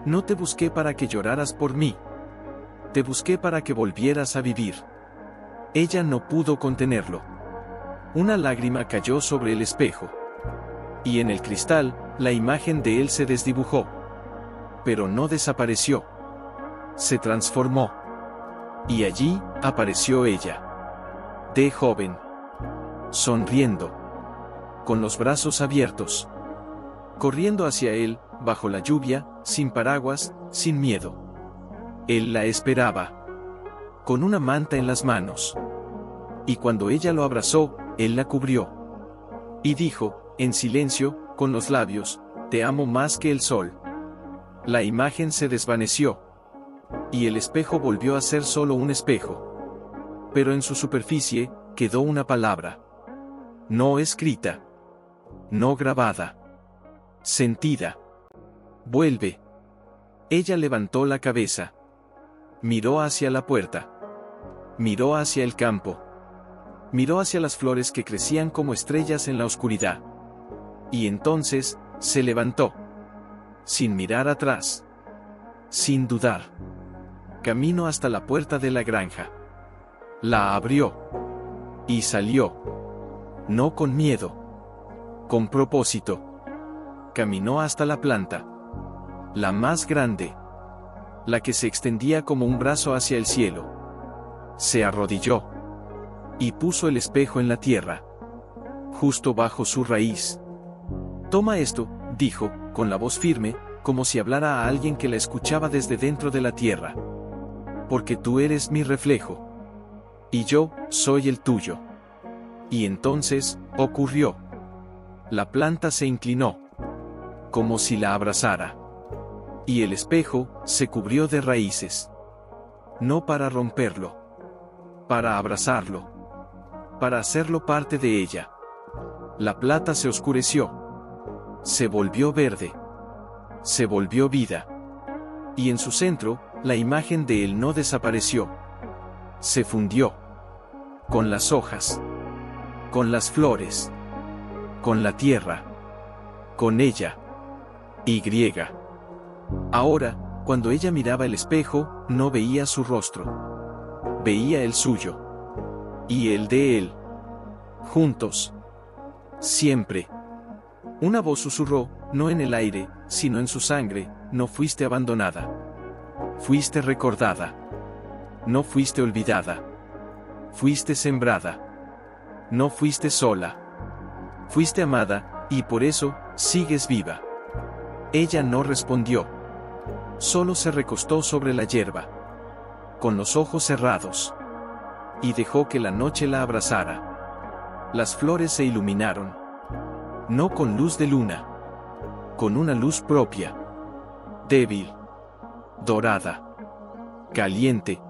Speaker 1: No te busqué para que lloraras por mí. Te busqué para que volvieras a vivir. Ella no pudo contenerlo. Una lágrima cayó sobre el espejo. Y en el cristal, la imagen de él se desdibujó. Pero no desapareció. Se transformó. Y allí, apareció ella. De joven. Sonriendo. Con los brazos abiertos. Corriendo hacia él, bajo la lluvia, sin paraguas, sin miedo. Él la esperaba. Con una manta en las manos. Y cuando ella lo abrazó, él la cubrió. Y dijo, en silencio, con los labios, te amo más que el sol. La imagen se desvaneció. Y el espejo volvió a ser solo un espejo. Pero en su superficie, quedó una palabra. No escrita. No grabada. Sentida. Vuelve. Ella levantó la cabeza. Miró hacia la puerta. Miró hacia el campo. Miró hacia las flores que crecían como estrellas en la oscuridad. Y entonces, se levantó. Sin mirar atrás. Sin dudar. Camino hasta la puerta de la granja. La abrió. Y salió. No con miedo. Con propósito. Caminó hasta la planta. La más grande. La que se extendía como un brazo hacia el cielo. Se arrodilló. Y puso el espejo en la tierra. Justo bajo su raíz. Toma esto, dijo, con la voz firme, como si hablara a alguien que la escuchaba desde dentro de la tierra. Porque tú eres mi reflejo. Y yo, soy el tuyo. Y entonces, ocurrió. La planta se inclinó. Como si la abrazara. Y el espejo, se cubrió de raíces. No para romperlo. Para abrazarlo. Para hacerlo parte de ella. La plata se oscureció. Se volvió verde. Se volvió vida. Y en su centro, la imagen de él no desapareció. Se fundió. Con las hojas. Con las flores. Con la tierra. Con ella. Y. Ahora, cuando ella miraba el espejo, no veía su rostro. Veía el suyo. Y el de él. Juntos. Siempre. Una voz susurró, no en el aire, sino en su sangre, no fuiste abandonada. Fuiste recordada. No fuiste olvidada. Fuiste sembrada. No fuiste sola. Fuiste amada, y por eso, sigues viva. Ella no respondió. Solo se recostó sobre la hierba. Con los ojos cerrados. Y dejó que la noche la abrazara. Las flores se iluminaron. No con luz de luna. Con una luz propia. Débil. Dorada. Caliente.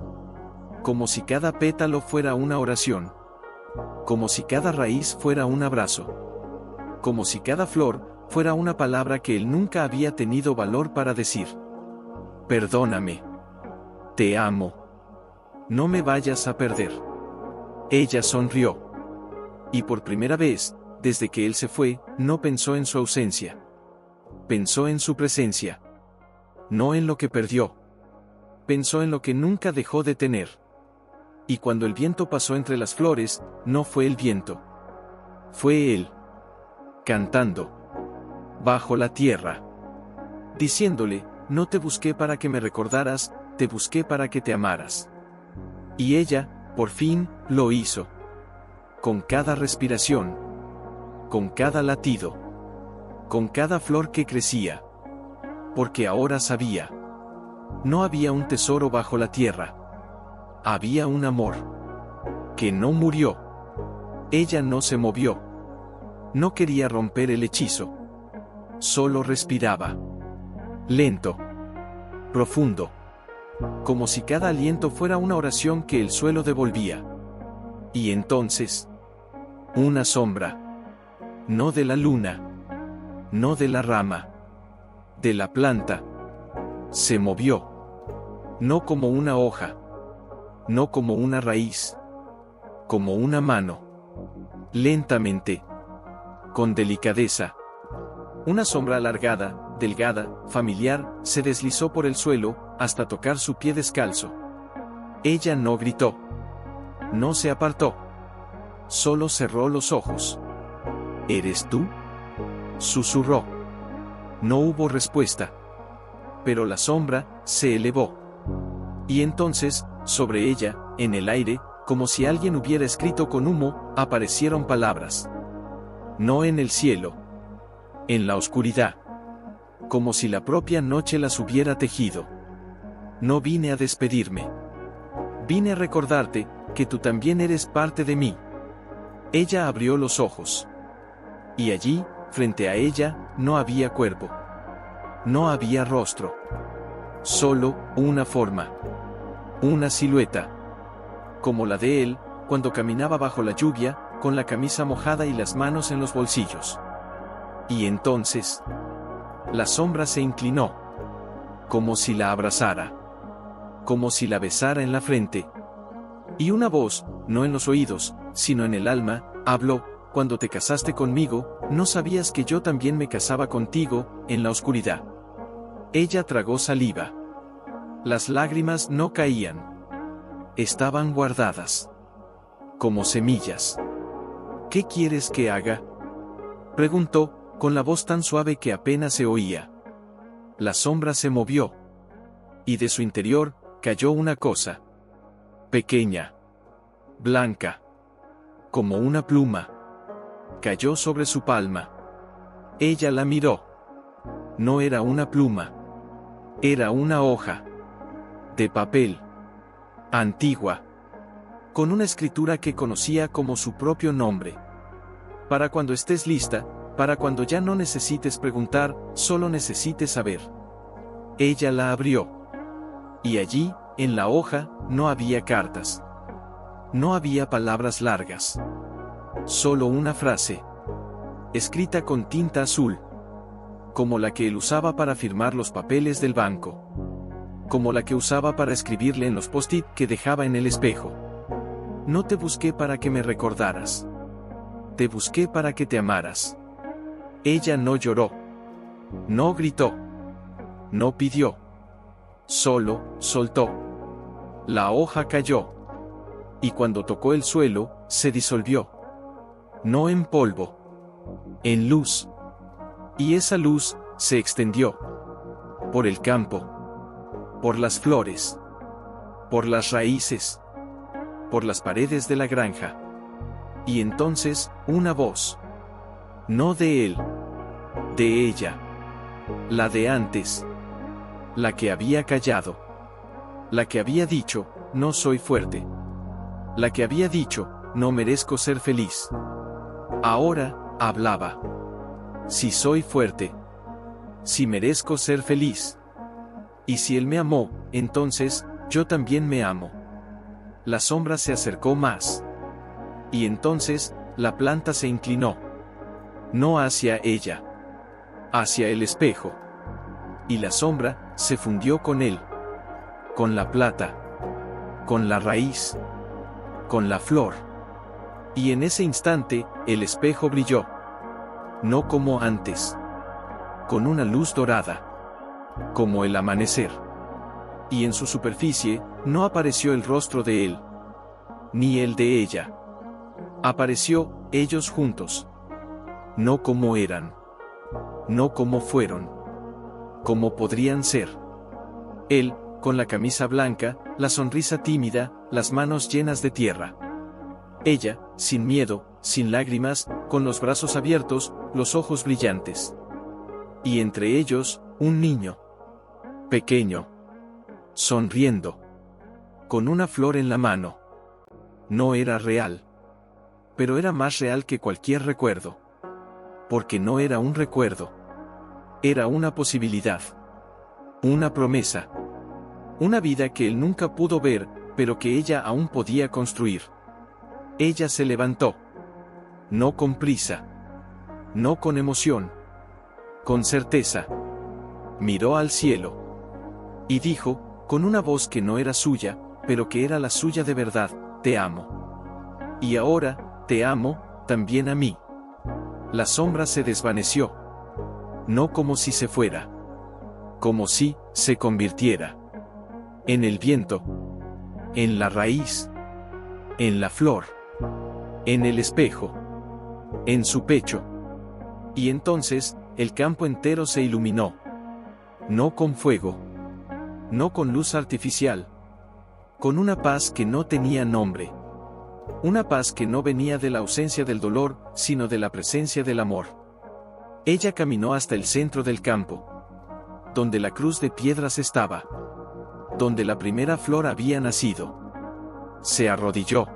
Speaker 1: Como si cada pétalo fuera una oración. Como si cada raíz fuera un abrazo. Como si cada flor fuera una palabra que él nunca había tenido valor para decir. Perdóname. Te amo. No me vayas a perder. Ella sonrió. Y por primera vez, desde que él se fue, no pensó en su ausencia. Pensó en su presencia. No en lo que perdió. Pensó en lo que nunca dejó de tener. Y cuando el viento pasó entre las flores, no fue el viento. Fue él. Cantando. Bajo la tierra. Diciéndole, no te busqué para que me recordaras, te busqué para que te amaras. Y ella, por fin, lo hizo. Con cada respiración. Con cada latido. Con cada flor que crecía. porque ahora sabía. No había un tesoro bajo la tierra. Había un amor. Que no murió. Ella no se movió. No quería romper el hechizo. Solo respiraba. Lento. Profundo. Como si cada aliento fuera una oración que el suelo devolvía. Y entonces, una sombra. No de la luna. No de la rama. De la planta. Se movió. No como una hoja. No como una raíz. Como una mano. Lentamente. Con delicadeza. Una sombra alargada, delgada, familiar, se deslizó por el suelo, hasta tocar su pie descalzo. Ella no gritó. No se apartó. Solo cerró los ojos. ¿Eres tú?, susurró. No hubo respuesta. Pero la sombra se elevó. Y entonces, sobre ella, en el aire, como si alguien hubiera escrito con humo, aparecieron palabras. No en el cielo. En la oscuridad. Como si la propia noche las hubiera tejido. No vine a despedirme. Vine a recordarte que tú también eres parte de mí. Ella abrió los ojos. Y allí, frente a ella, no había cuerpo. No había rostro. Solo una forma. Una silueta. Como la de él, cuando caminaba bajo la lluvia, con la camisa mojada y las manos en los bolsillos. Y entonces, la sombra se inclinó. Como si la abrazara. Como si la besara en la frente. Y una voz, no en los oídos, sino en el alma, habló: cuando te casaste conmigo, no sabías que yo también me casaba contigo, en la oscuridad. Ella tragó saliva. Las lágrimas no caían. Estaban guardadas. Como semillas. ¿Qué quieres que haga?, preguntó, con la voz tan suave que apenas se oía. La sombra se movió. Y de su interior, cayó una cosa. Pequeña. Blanca. Como una pluma. Cayó sobre su palma. Ella la miró. No era una pluma. Era una hoja. De papel. Antigua. Con una escritura que conocía como su propio nombre. Para cuando estés lista, para cuando ya no necesites preguntar, solo necesites saber. Ella la abrió. Y allí, en la hoja, no había cartas. No había palabras largas. Solo una frase. Escrita con tinta azul. Como la que él usaba para firmar los papeles del banco. Como la que usaba para escribirle en los post-it que dejaba en el espejo. No te busqué para que me recordaras. Te busqué para que te amaras. Ella no lloró. No gritó. No pidió. Solo soltó. La hoja cayó. Y cuando tocó el suelo, se disolvió. No en polvo. En luz. Y esa luz se extendió. Por el campo. Por las flores. Por las raíces. Por las paredes de la granja. Y entonces, una voz. No de él. De ella. La de antes. La que había callado. La que había dicho: no soy fuerte. La que había dicho: no merezco ser feliz. Ahora, hablaba. Si soy fuerte. Si merezco ser feliz. Y si él me amó, entonces, yo también me amo. La sombra se acercó más. Y entonces, la planta se inclinó. No hacia ella. Hacia el espejo. Y la sombra se fundió con él. Con la plata. Con la raíz. Con la flor. Y en ese instante, el espejo brilló. No como antes. Con una luz dorada. Como el amanecer. Y en su superficie, no apareció el rostro de él. Ni el de ella. Apareció, ellos juntos. No como eran. No como fueron. Como podrían ser. Él, con la camisa blanca, la sonrisa tímida, las manos llenas de tierra. Ella, sin miedo, sin lágrimas, con los brazos abiertos, los ojos brillantes. Y entre ellos, un niño. pequeño, sonriendo, con una flor en la mano. No era real, pero era más real que cualquier recuerdo. Porque no era un recuerdo. Era una posibilidad. Una promesa. Una vida que él nunca pudo ver, pero que ella aún podía construir. Ella se levantó. No con prisa. No con emoción. Con certeza. Miró al cielo. Y dijo, con una voz que no era suya, pero que era la suya de verdad, te amo. Y ahora, te amo, también a mí. La sombra se desvaneció. No como si se fuera. Como si se convirtiera. En el viento. En la raíz. En la flor. En el espejo. En su pecho. Y entonces, el campo entero se iluminó. No con fuego. No con luz artificial. Con una paz que no tenía nombre. Una paz que no venía de la ausencia del dolor, sino de la presencia del amor. Ella caminó hasta el centro del campo. Donde la cruz de piedras estaba. Donde la primera flor había nacido. Se arrodilló.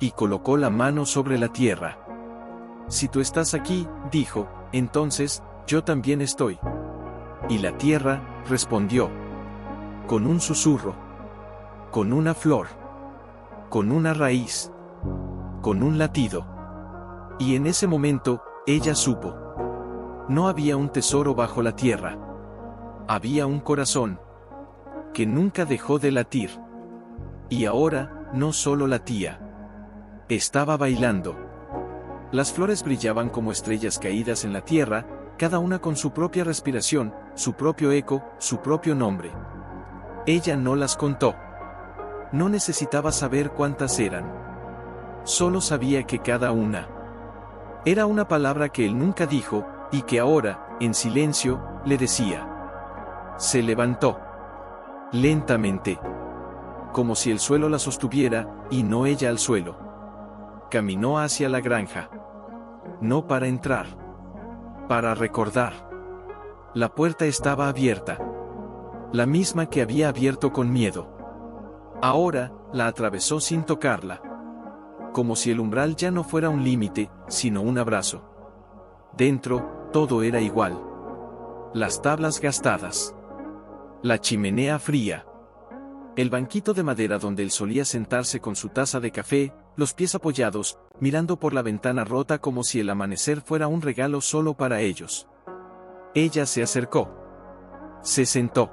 Speaker 1: Y colocó la mano sobre la tierra. Si tú estás aquí, dijo, entonces, yo también estoy. Y la tierra, respondió. Con un susurro. Con una flor. Con una raíz. Con un latido. Y en ese momento, ella supo. No había un tesoro bajo la tierra. Había un corazón. Que nunca dejó de latir. Y ahora, no solo latía. Estaba bailando. Las flores brillaban como estrellas caídas en la tierra, cada una con su propia respiración, su propio eco, su propio nombre. Ella no las contó. No necesitaba saber cuántas eran. Solo sabía que cada una era una palabra que él nunca dijo, y que ahora, en silencio, le decía. Se levantó. Lentamente. Como si el suelo la sostuviera, y no ella al suelo. Caminó hacia la granja. No para entrar. Para recordar. La puerta estaba abierta. La misma que había abierto con miedo. Ahora, la atravesó sin tocarla. Como si el umbral ya no fuera un límite, sino un abrazo. Dentro, todo era igual. Las tablas gastadas. La chimenea fría. El banquito de madera donde él solía sentarse con su taza de café, los pies apoyados, mirando por la ventana rota como si el amanecer fuera un regalo solo para ellos. Ella se acercó. Se sentó.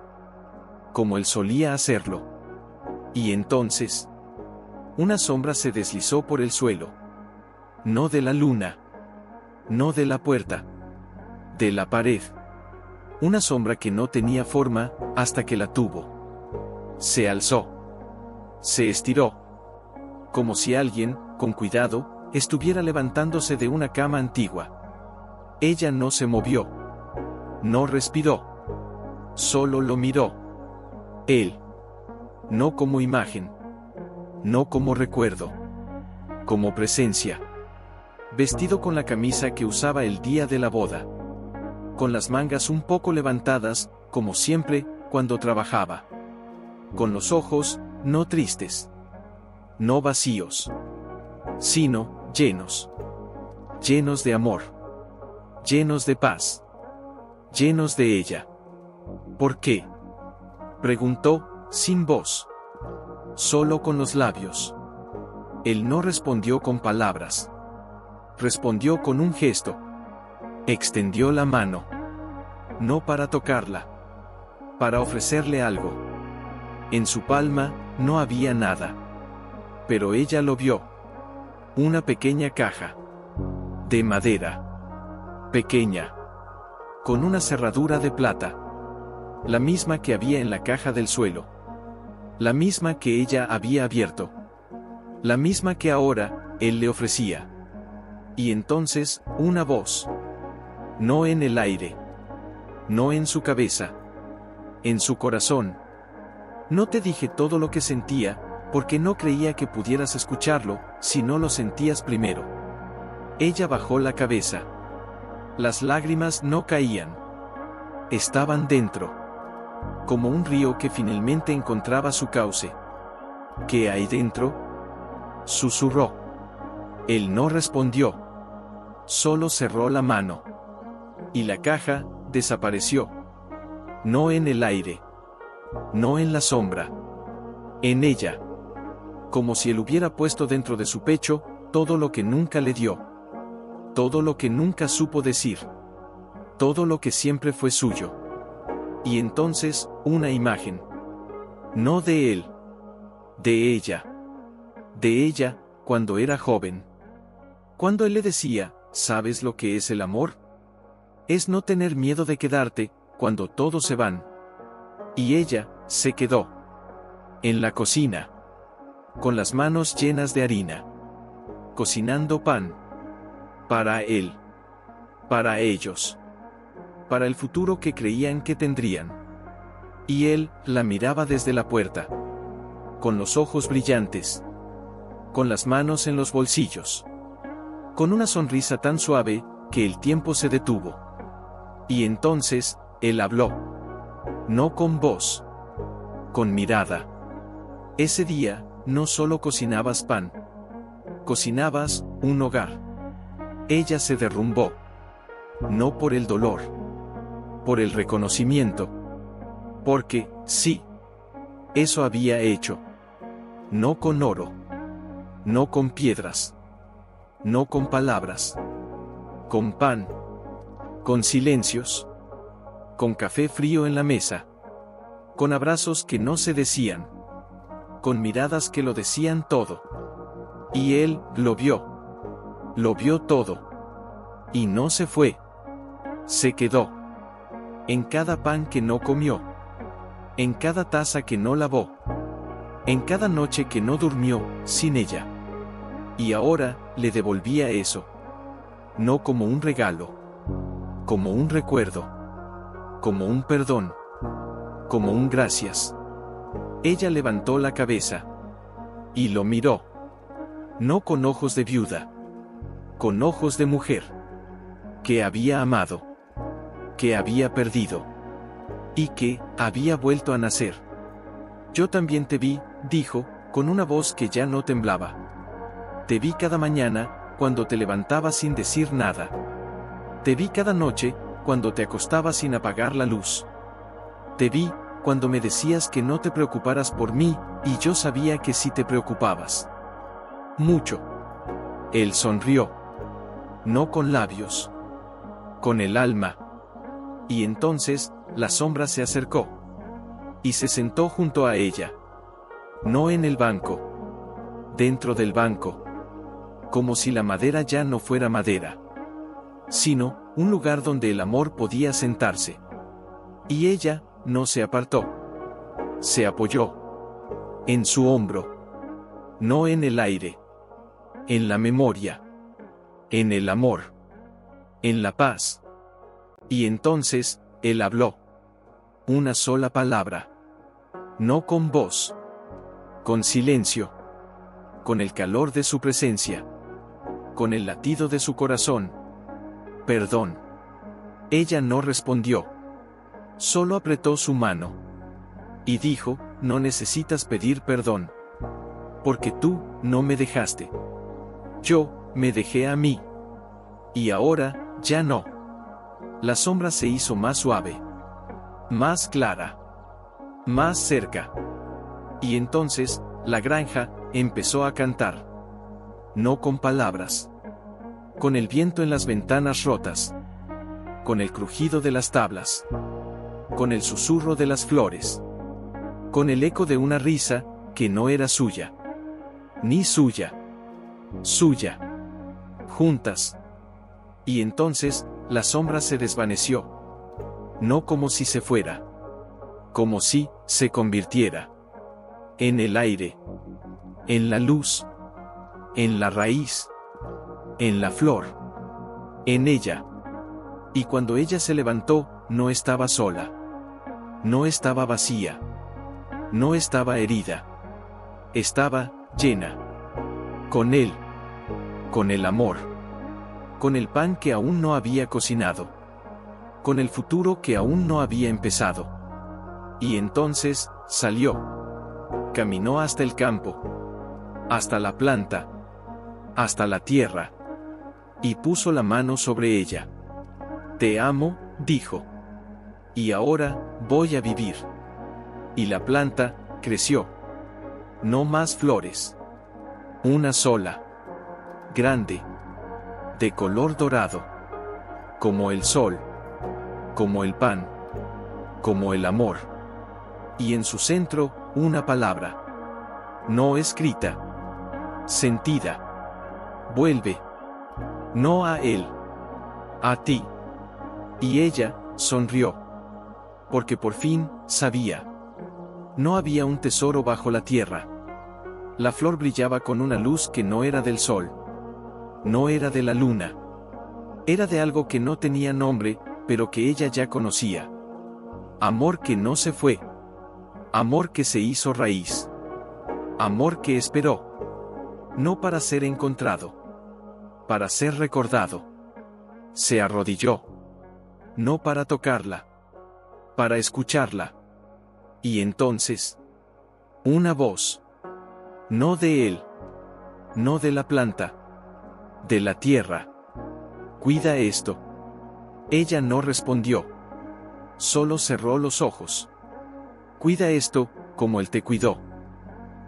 Speaker 1: Como él solía hacerlo. Y entonces, una sombra se deslizó por el suelo. No de la luna. No de la puerta. De la pared. Una sombra que no tenía forma, hasta que la tuvo. Se alzó. Se estiró. Como si alguien, con cuidado, estuviera levantándose de una cama antigua. Ella no se movió. No respiró. Solo lo miró. Él. No como imagen. No como recuerdo. Como presencia. Vestido con la camisa que usaba el día de la boda. Con las mangas un poco levantadas, como siempre, cuando trabajaba. Con los ojos, no tristes. No vacíos. Sino, llenos. Llenos de amor. Llenos de paz. Llenos de ella. ¿Por qué? Preguntó, sin voz. Solo con los labios. Él no respondió con palabras. Respondió con un gesto. Extendió la mano. No para tocarla. Para ofrecerle algo. En su palma, no había nada. Pero ella lo vio. Una pequeña caja. De madera. Pequeña. Con una cerradura de plata. La misma que había en la caja del suelo. La misma que ella había abierto. La misma que ahora, él le ofrecía. Y entonces, una voz. No en el aire. No en su cabeza. En su corazón. No te dije todo lo que sentía, porque no creía que pudieras escucharlo, si no lo sentías primero. Ella bajó la cabeza. Las lágrimas no caían. Estaban dentro. como un río que finalmente encontraba su cauce. ¿Qué hay dentro?, susurró. Él no respondió. Solo cerró la mano. Y la caja desapareció. No en el aire. No en la sombra. En ella. Como si él hubiera puesto dentro de su pecho todo lo que nunca le dio. Todo lo que nunca supo decir. Todo lo que siempre fue suyo. Y entonces, una imagen. No de él. De ella. De ella, cuando era joven. Cuando él le decía, ¿sabes lo que es el amor? Es no tener miedo de quedarte, cuando todos se van. Y ella, se quedó. En la cocina. Con las manos llenas de harina. Cocinando pan. Para él. Para ellos. Para el futuro que creían que tendrían. Y él la miraba desde la puerta. Con los ojos brillantes. Con las manos en los bolsillos. Con una sonrisa tan suave, que el tiempo se detuvo. Y entonces, él habló. No con voz. Con mirada. Ese día, no solo cocinabas pan. Cocinabas un hogar. Ella se derrumbó. No por el dolor. Por el reconocimiento. Porque, sí. Eso había hecho. No con oro. No con piedras. No con palabras. Con pan. Con silencios. Con café frío en la mesa. Con abrazos que no se decían. Con miradas que lo decían todo. Y él lo vio. Lo vio todo. Y no se fue. Se quedó. En cada pan que no comió. En cada taza que no lavó. En cada noche que no durmió, sin ella. Y ahora, le devolvía eso. No como un regalo. Como un recuerdo. Como un perdón. Como un gracias. Ella levantó la cabeza. Y lo miró. No con ojos de viuda. Con ojos de mujer. Que había amado. Que había perdido. Y que había vuelto a nacer. Yo también te vi, dijo, con una voz que ya no temblaba. Te vi cada mañana, cuando te levantabas sin decir nada. Te vi cada noche, cuando te acostabas sin apagar la luz. Te vi, cuando me decías que no te preocuparas por mí, y yo sabía que sí te preocupabas. Mucho. Él sonrió. No con labios. Con el alma. Y entonces, la sombra se acercó. Y se sentó junto a ella. No en el banco. Dentro del banco. Como si la madera ya no fuera madera. Sino, un lugar donde el amor podía sentarse. Y ella, no se apartó. Se apoyó. En su hombro. No en el aire. En la memoria. En el amor. En la paz. Y entonces, él habló. Una sola palabra. No con voz. Con silencio. Con el calor de su presencia. Con el latido de su corazón. Perdón. Ella no respondió. Solo apretó su mano. Y dijo, no necesitas pedir perdón. Porque tú, no me dejaste. Yo, me dejé a mí. Y ahora, ya no. La sombra se hizo más suave. Más clara. Más cerca. Y entonces, la granja, empezó a cantar. No con palabras. Con el viento en las ventanas rotas. Con el crujido de las tablas. Con el susurro de las flores. Con el eco de una risa, que no era suya. Ni suya. Suya. Juntas. Y entonces, la sombra se desvaneció. No como si se fuera. Como si se convirtiera. En el aire. En la luz. En la raíz. En la flor. En ella. Y cuando ella se levantó, no estaba sola. No estaba vacía. No estaba herida. Estaba llena. Con él. Con el amor. Con el pan que aún no había cocinado. Con el futuro que aún no había empezado. Y entonces, salió. Caminó hasta el campo, hasta la planta, hasta la tierra, y puso la mano sobre ella. Te amo, dijo. Y ahora, voy a vivir. Y la planta creció. No más flores. Una sola. Grande. De color dorado. Como el sol. Como el pan. Como el amor. Y en su centro, una palabra. No escrita. Sentida. Vuelve. No a él. A ti. Y ella sonrió. Porque por fin sabía. No había un tesoro bajo la tierra. La flor brillaba con una luz que no era del sol. No era de la luna. Era de algo que no tenía nombre, pero que ella ya conocía. Amor que no se fue. Amor que se hizo raíz. Amor que esperó. No para ser encontrado. Para ser recordado. Se arrodilló. No para tocarla. Para escucharla. Y entonces, una voz. No de él. No de la planta. De la tierra. Cuida esto. Ella no respondió. Solo cerró los ojos. Cuida esto, como él te cuidó.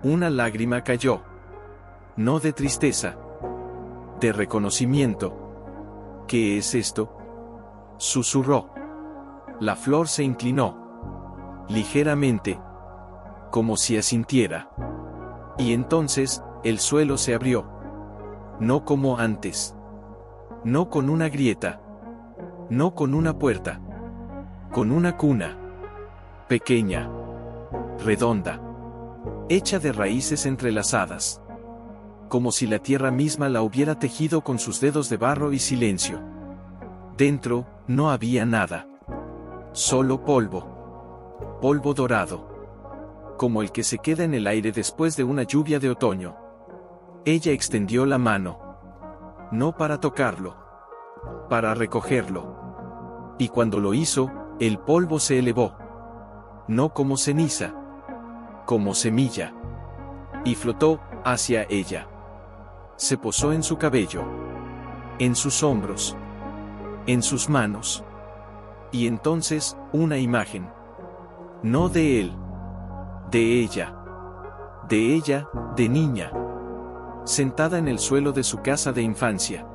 Speaker 1: Una lágrima cayó. No de tristeza. De reconocimiento. ¿Qué es esto? Susurró. La flor se inclinó. Ligeramente. Como si asintiera. Y entonces, el suelo se abrió. No como antes. No con una grieta. No con una puerta. Con una cuna. Pequeña. Redonda. Hecha de raíces entrelazadas. Como si la tierra misma la hubiera tejido con sus dedos de barro y silencio. Dentro, no había nada. Solo polvo. Polvo dorado. Como el que se queda en el aire después de una lluvia de otoño. Ella extendió la mano. No para tocarlo. Para recogerlo. Y cuando lo hizo, el polvo se elevó. No como ceniza. Como semilla. Y flotó hacia ella. Se posó en su cabello. En sus hombros. En sus manos. Y entonces, una imagen. No de él. De ella. De ella, de niña. Sentada en el suelo de su casa de infancia.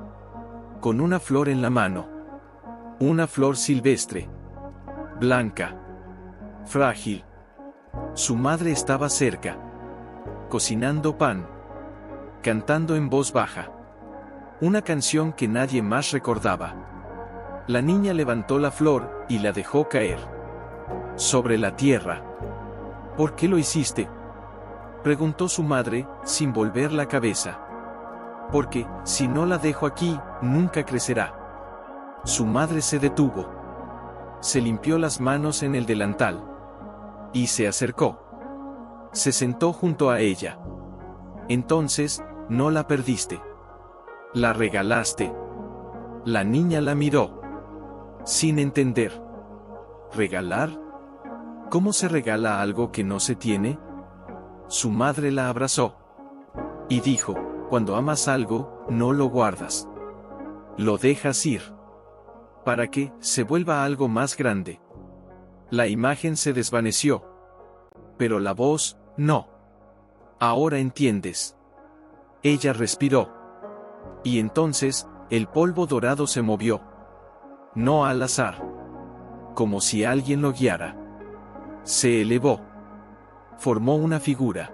Speaker 1: Con una flor en la mano. Una flor silvestre. Blanca. Frágil. Su madre estaba cerca. Cocinando pan. Cantando en voz baja. Una canción que nadie más recordaba. La niña levantó la flor y la dejó caer. Sobre la tierra. ¿Por qué lo hiciste?, preguntó su madre, sin volver la cabeza. Porque, si no la dejo aquí, nunca crecerá. Su madre se detuvo. Se limpió las manos en el delantal. Y se acercó. Se sentó junto a ella. Entonces, no la perdiste. La regalaste. La niña la miró. Sin entender. ¿Regalar? ¿Cómo se regala algo que no se tiene? Su madre la abrazó. Y dijo, cuando amas algo, no lo guardas. Lo dejas ir. Para que se vuelva algo más grande. La imagen se desvaneció. Pero la voz, no. Ahora entiendes. Ella respiró. Y entonces, el polvo dorado se movió. No al azar. Como si alguien lo guiara. Se elevó. Formó una figura.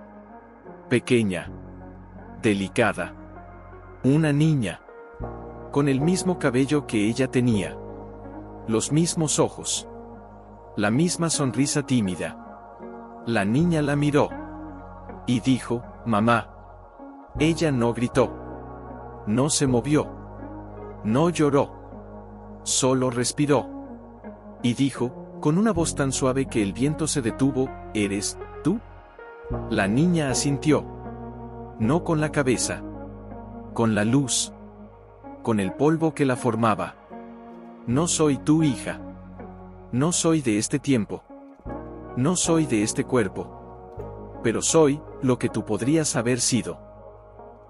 Speaker 1: Pequeña. Delicada. Una niña. Con el mismo cabello que ella tenía. Los mismos ojos. La misma sonrisa tímida. La niña la miró. Y dijo, mamá. Ella no gritó. No se movió. No lloró. Solo respiró. Y dijo, con una voz tan suave que el viento se detuvo, ¿eres tú? La niña asintió. No con la cabeza. Con la luz. Con el polvo que la formaba. No soy tu hija. No soy de este tiempo. no soy de este cuerpo. Pero soy lo que tú podrías haber sido.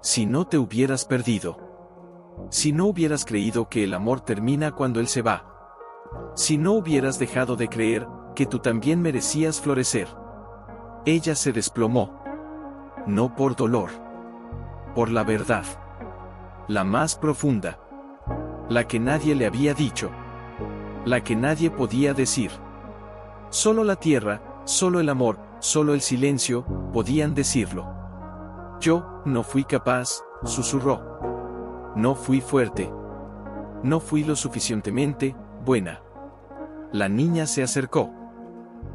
Speaker 1: Si no te hubieras perdido. Si no hubieras creído que el amor termina cuando él se va. Si no hubieras dejado de creer que tú también merecías florecer. Ella se desplomó. No por dolor. Por la verdad. La más profunda. La que nadie le había dicho. La que nadie podía decir. Solo la tierra, solo el amor, solo el silencio, podían decirlo. Yo no fui capaz, susurró. No fui fuerte. No fui lo suficientemente buena. La niña se acercó.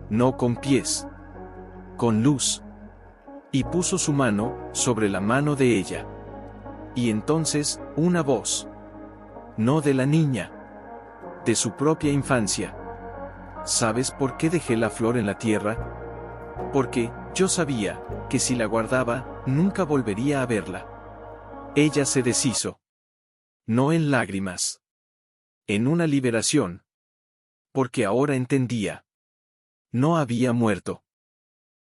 Speaker 1: No con pies. Con luz. Y puso su mano sobre la mano de ella. Y entonces, una voz. No de la niña. De su propia infancia. ¿Sabes por qué dejé la flor en la tierra? Porque yo sabía que si la guardaba, nunca volvería a verla. Ella se deshizo. No en lágrimas. En una liberación. Porque ahora entendía. No había muerto.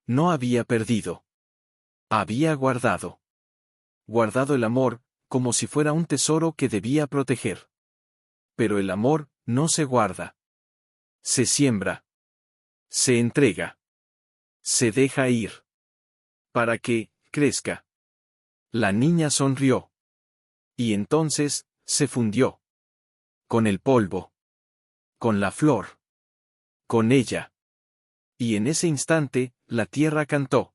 Speaker 1: No había perdido. Había guardado. Guardado el amor, como si fuera un tesoro que debía proteger. Pero el amor no se guarda. Se siembra. Se entrega. Se deja ir. Para que crezca. La niña sonrió. Y entonces, se fundió. Con el polvo. Con la flor. Con ella. Y en ese instante, la tierra cantó.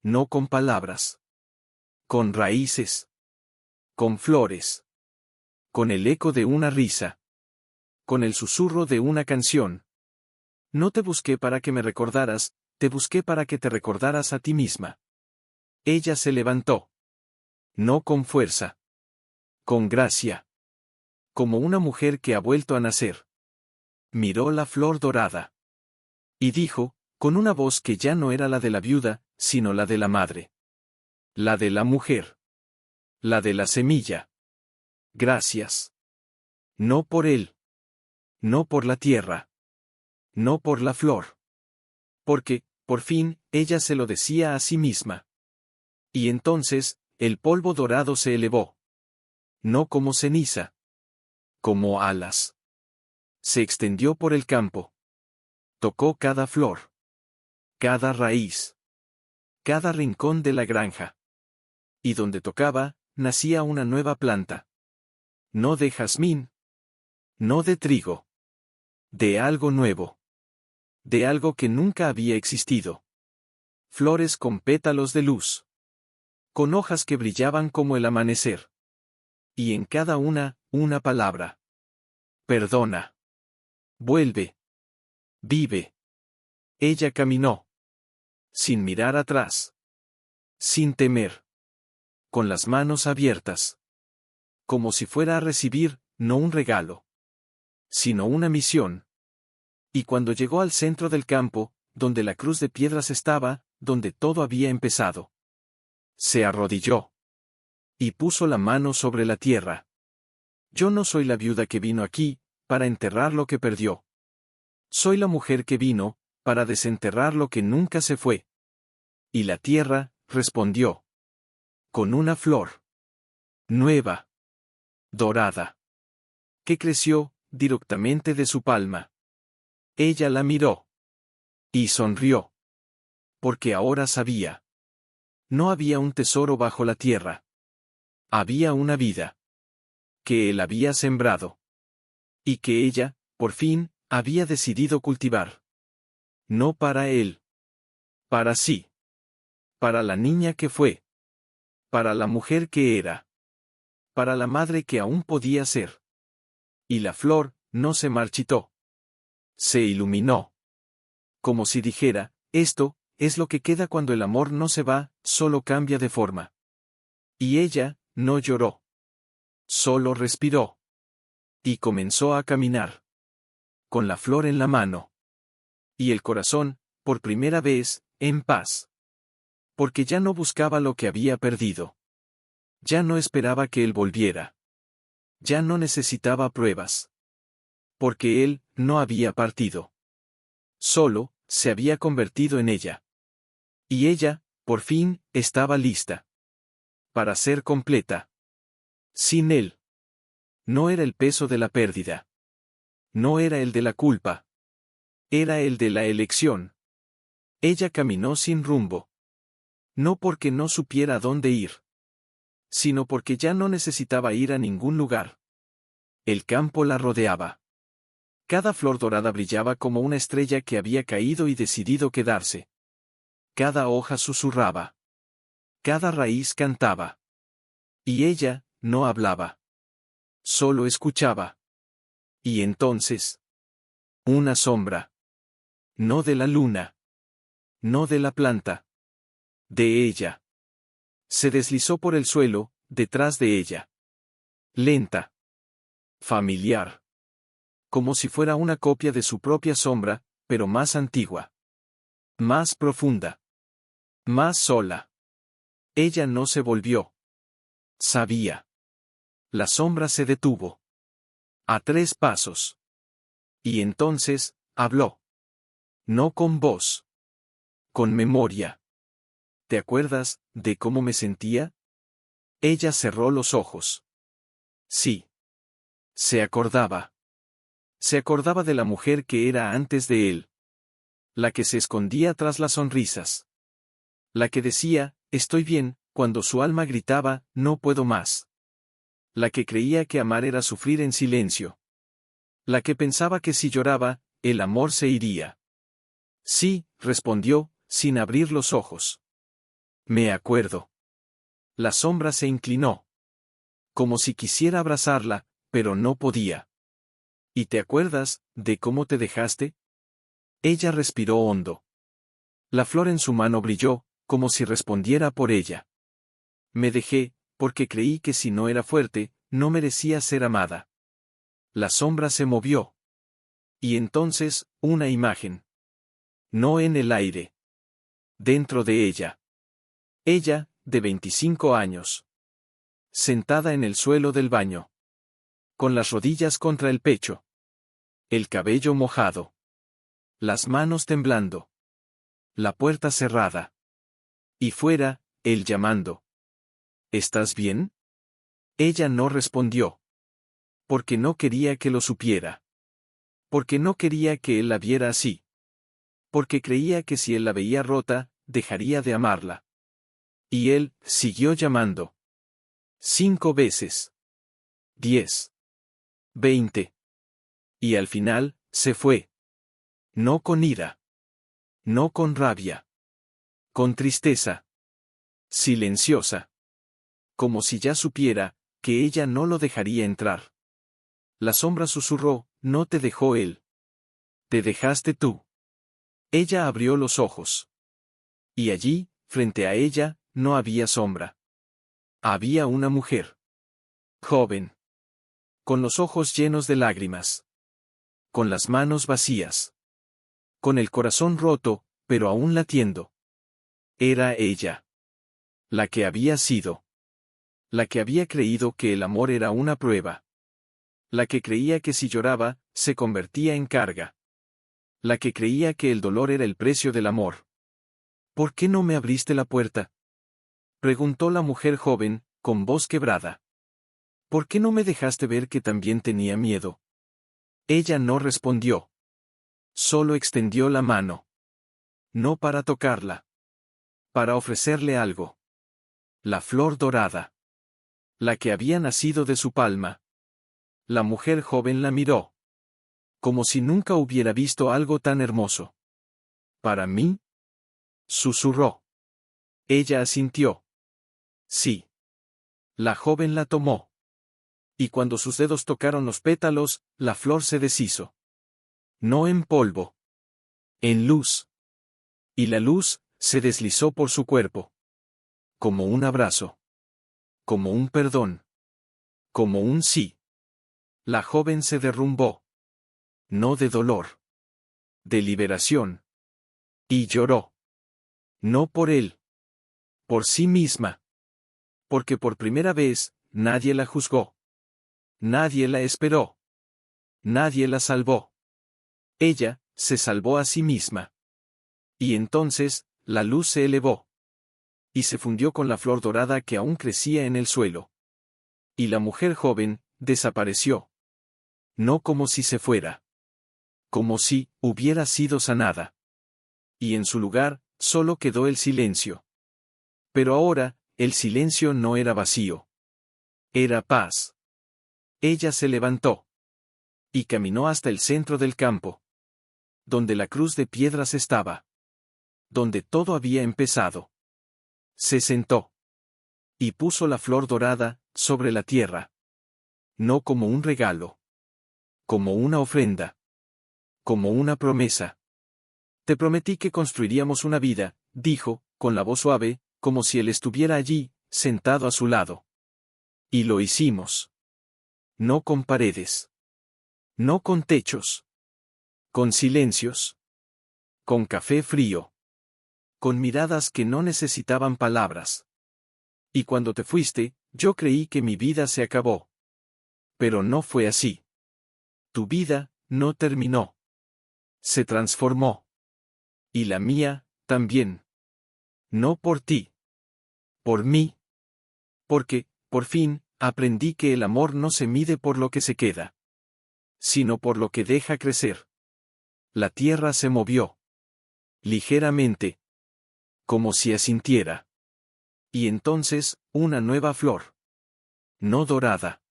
Speaker 1: No con palabras. Con raíces. Con flores. Con el eco de una risa. Con el susurro de una canción. No te busqué para que me recordaras, te busqué para que te recordaras a ti misma. Ella se levantó. No con fuerza. Con gracia. Como una mujer que ha vuelto a nacer. Miró la flor dorada. Y dijo, con una voz que ya no era la de la viuda, sino la de la madre. La de la mujer. La de la semilla. Gracias. No por él. No por la tierra. No por la flor. Porque, por fin, ella se lo decía a sí misma. Y entonces, el polvo dorado se elevó. No como ceniza. Como alas. Se extendió por el campo. Tocó cada flor. Cada raíz. Cada rincón de la granja. Y donde tocaba, nacía una nueva planta. No de jazmín. No de trigo. De algo nuevo. De algo que nunca había existido. Flores con pétalos de luz. Con hojas que brillaban como el amanecer. Y en cada una palabra. Perdona. Vuelve. Vive. Ella caminó. Sin mirar atrás. Sin temer. Con las manos abiertas. Como si fuera a recibir, no un regalo. Sino una misión. Y cuando llegó al centro del campo, donde la cruz de piedras estaba, donde todo había empezado. Se arrodilló. Y puso la mano sobre la tierra. Yo no soy la viuda que vino aquí, para enterrar lo que perdió. Soy la mujer que vino, para desenterrar lo que nunca se fue. Y la tierra, respondió. Con una flor. Nueva. Dorada. Que creció, directamente de su palma. Ella la miró. Y sonrió. Porque ahora sabía. No había un tesoro bajo la tierra. Había una vida. Que él había sembrado. Y que ella, por fin, había decidido cultivar. No para él. Para sí. Para la niña que fue. Para la mujer que era. Para la madre que aún podía ser. Y la flor, no se marchitó. Se iluminó. Como si dijera, esto, es lo que queda cuando el amor no se va, solo cambia de forma. Y ella, no lloró. Solo respiró. Y comenzó a caminar. Con la flor en la mano. Y el corazón, por primera vez, en paz. Porque ya no buscaba lo que había perdido. Ya no esperaba que él volviera. Ya no necesitaba pruebas. Porque él, no había partido. Solo, se había convertido en ella. Y ella, por fin, estaba lista. Para ser completa. Sin él. No era el peso de la pérdida. No era el de la culpa. Era el de la elección. Ella caminó sin rumbo. No porque no supiera dónde ir, sino porque ya no necesitaba ir a ningún lugar. El campo la rodeaba. Cada flor dorada brillaba como una estrella que había caído y decidido quedarse. Cada hoja susurraba. Cada raíz cantaba. Y ella, no hablaba. Solo escuchaba. Y entonces. Una sombra. No de la luna. No de la planta. De ella. Se deslizó por el suelo, detrás de ella. Lenta. Familiar. Como si fuera una copia de su propia sombra, pero más antigua. Más profunda. Más sola. Ella no se volvió. Sabía. La sombra se detuvo. A 3 pasos. Y entonces, habló. No con voz. Con memoria. ¿Te acuerdas de cómo me sentía? Ella cerró los ojos. Sí. Se acordaba. Se acordaba de la mujer que era antes de él. La que se escondía tras las sonrisas. La que decía, estoy bien, cuando su alma gritaba, no puedo más. La que creía que amar era sufrir en silencio. La que pensaba que si lloraba, el amor se iría. Sí, respondió, sin abrir los ojos. Me acuerdo. La sombra se inclinó. Como si quisiera abrazarla, pero no podía. ¿Y te acuerdas de cómo te dejaste? Ella respiró hondo. La flor en su mano brilló, como si respondiera por ella. Me dejé, porque creí que si no era fuerte, no merecía ser amada. La sombra se movió. Y entonces, una imagen. No en el aire. Dentro de ella. Ella, de 25 años. Sentada en el suelo del baño. Con las rodillas contra el pecho. El cabello mojado. Las manos temblando. La puerta cerrada. Y fuera, él llamando. ¿Estás bien? Ella no respondió. Porque no quería que lo supiera. Porque no quería que él la viera así. Porque creía que si él la veía rota, dejaría de amarla. Y él, siguió llamando. 5 veces. 10. 20. Y al final, se fue. No con ira. No con rabia. Con tristeza. Silenciosa. Como si ya supiera, que ella no lo dejaría entrar. La sombra susurró, no te dejó él. Te dejaste tú. Ella abrió los ojos. Y allí, frente a ella, no había sombra. Había una mujer. Joven. Con los ojos llenos de lágrimas. Con las manos vacías. Con el corazón roto, pero aún latiendo. Era ella. La que había sido. La que había creído que el amor era una prueba. La que creía que si lloraba, se convertía en carga. La que creía que el dolor era el precio del amor. ¿Por qué no me abriste la puerta? Preguntó la mujer joven, con voz quebrada. ¿Por qué no me dejaste ver que también tenía miedo? Ella no respondió. Solo extendió la mano. No para tocarla. Para ofrecerle algo. La flor dorada. La que había nacido de su palma. La mujer joven la miró. Como si nunca hubiera visto algo tan hermoso. ¿Para mí? Susurró. Ella asintió. Sí. La joven la tomó. Y cuando sus dedos tocaron los pétalos, la flor se deshizo. No en polvo. En luz. Y la luz, se deslizó por su cuerpo. Como un abrazo. Como un perdón. Como un sí. La joven se derrumbó. No de dolor. De liberación. Y lloró. No por él. Por sí misma. Porque por primera vez, nadie la juzgó. Nadie la esperó. Nadie la salvó. Ella, se salvó a sí misma. Y entonces, la luz se elevó. Y se fundió con la flor dorada que aún crecía en el suelo. Y la mujer joven, desapareció. No como si se fuera. Como si hubiera sido sanada. Y en su lugar, solo quedó el silencio. Pero ahora, el silencio no era vacío. Era paz. Ella se levantó. Y caminó hasta el centro del campo. Donde la cruz de piedras estaba. Donde todo había empezado. Se sentó. Y puso la flor dorada, sobre la tierra. No como un regalo. Como una ofrenda. Como una promesa. Te prometí que construiríamos una vida, dijo, con la voz suave, como si él estuviera allí, sentado a su lado. Y lo hicimos. No con paredes. No con techos. Con silencios. Con café frío. Con miradas que no necesitaban palabras. Y cuando te fuiste, yo creí que mi vida se acabó. Pero no fue así. Tu vida no terminó. Se transformó. Y la mía, también. No por ti. Por mí. Porque, por fin, aprendí que el amor no se mide por lo que se queda, sino por lo que deja crecer. La tierra se movió. Ligeramente. Como si asintiera. Y entonces, una nueva flor. No dorada.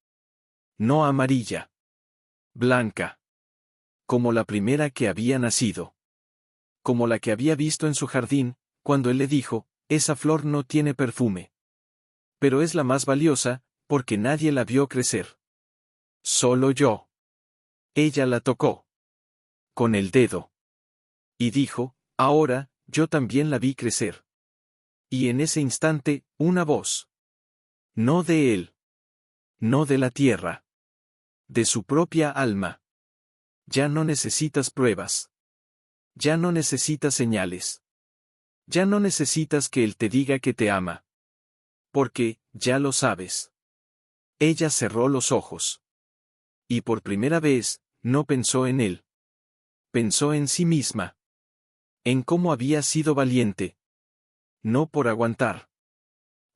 Speaker 1: No amarilla. Blanca. Como la primera que había nacido. Como la que había visto en su jardín, cuando él le dijo, esa flor no tiene perfume. Pero es la más valiosa, porque nadie la vio crecer. Solo yo. Ella la tocó. Con el dedo. Y dijo, ahora, yo también la vi crecer. Y en ese instante, una voz. No de él. No de la tierra. De su propia alma. Ya no necesitas pruebas. Ya no necesitas señales. Ya no necesitas que él te diga que te ama. Porque, ya lo sabes. Ella cerró los ojos. Y por primera vez, no pensó en él. Pensó en sí misma. En cómo había sido valiente. No por aguantar.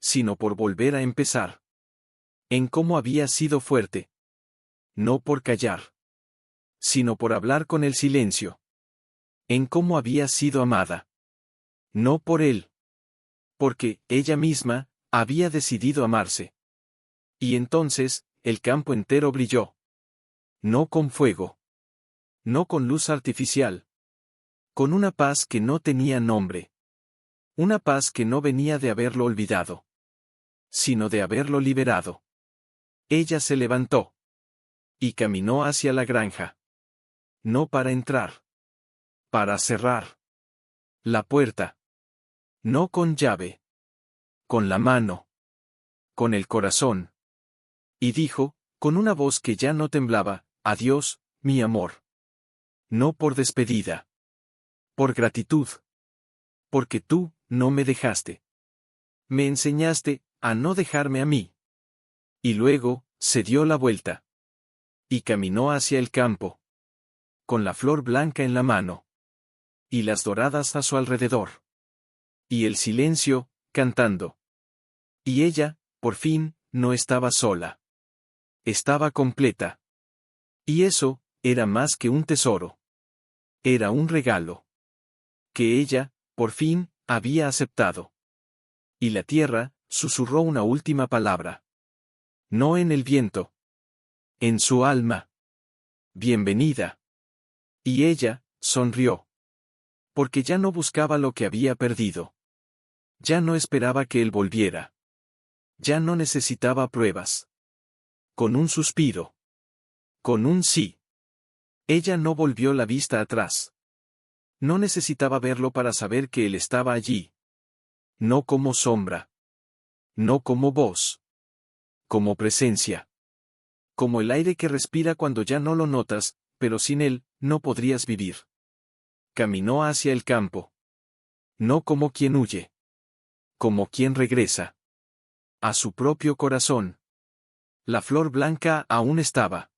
Speaker 1: Sino por volver a empezar. En cómo había sido fuerte. No por callar. Sino por hablar con el silencio. En cómo había sido amada. No por él. Porque, ella misma, había decidido amarse. Y entonces, el campo entero brilló. No con fuego. No con luz artificial. Con una paz que no tenía nombre. Una paz que no venía de haberlo olvidado. Sino de haberlo liberado. Ella se levantó. Y caminó hacia la granja. No para entrar. Para cerrar. La puerta. No con llave. Con la mano. Con el corazón. Y dijo, con una voz que ya no temblaba, adiós, mi amor. No por despedida. Por gratitud. Porque tú, no me dejaste. Me enseñaste, a no dejarme a mí. Y luego, se dio la vuelta. Y caminó hacia el campo. Con la flor blanca en la mano. Y las doradas a su alrededor. Y el silencio, cantando. Y ella, por fin, no estaba sola. Estaba completa. Y eso, era más que un tesoro. Era un regalo. Que ella, por fin, había aceptado. Y la tierra, susurró una última palabra. No en el viento. En su alma. Bienvenida. Y ella, sonrió. Porque ya no buscaba lo que había perdido. Ya no esperaba que él volviera. Ya no necesitaba pruebas. Con un suspiro. Con un sí. Ella no volvió la vista atrás. No necesitaba verlo para saber que él estaba allí. No como sombra. No como voz. Como presencia. Como el aire que respira cuando ya no lo notas, pero sin él, no podrías vivir. Caminó hacia el campo. No como quien huye. Como quien regresa. A su propio corazón. La flor blanca aún estaba.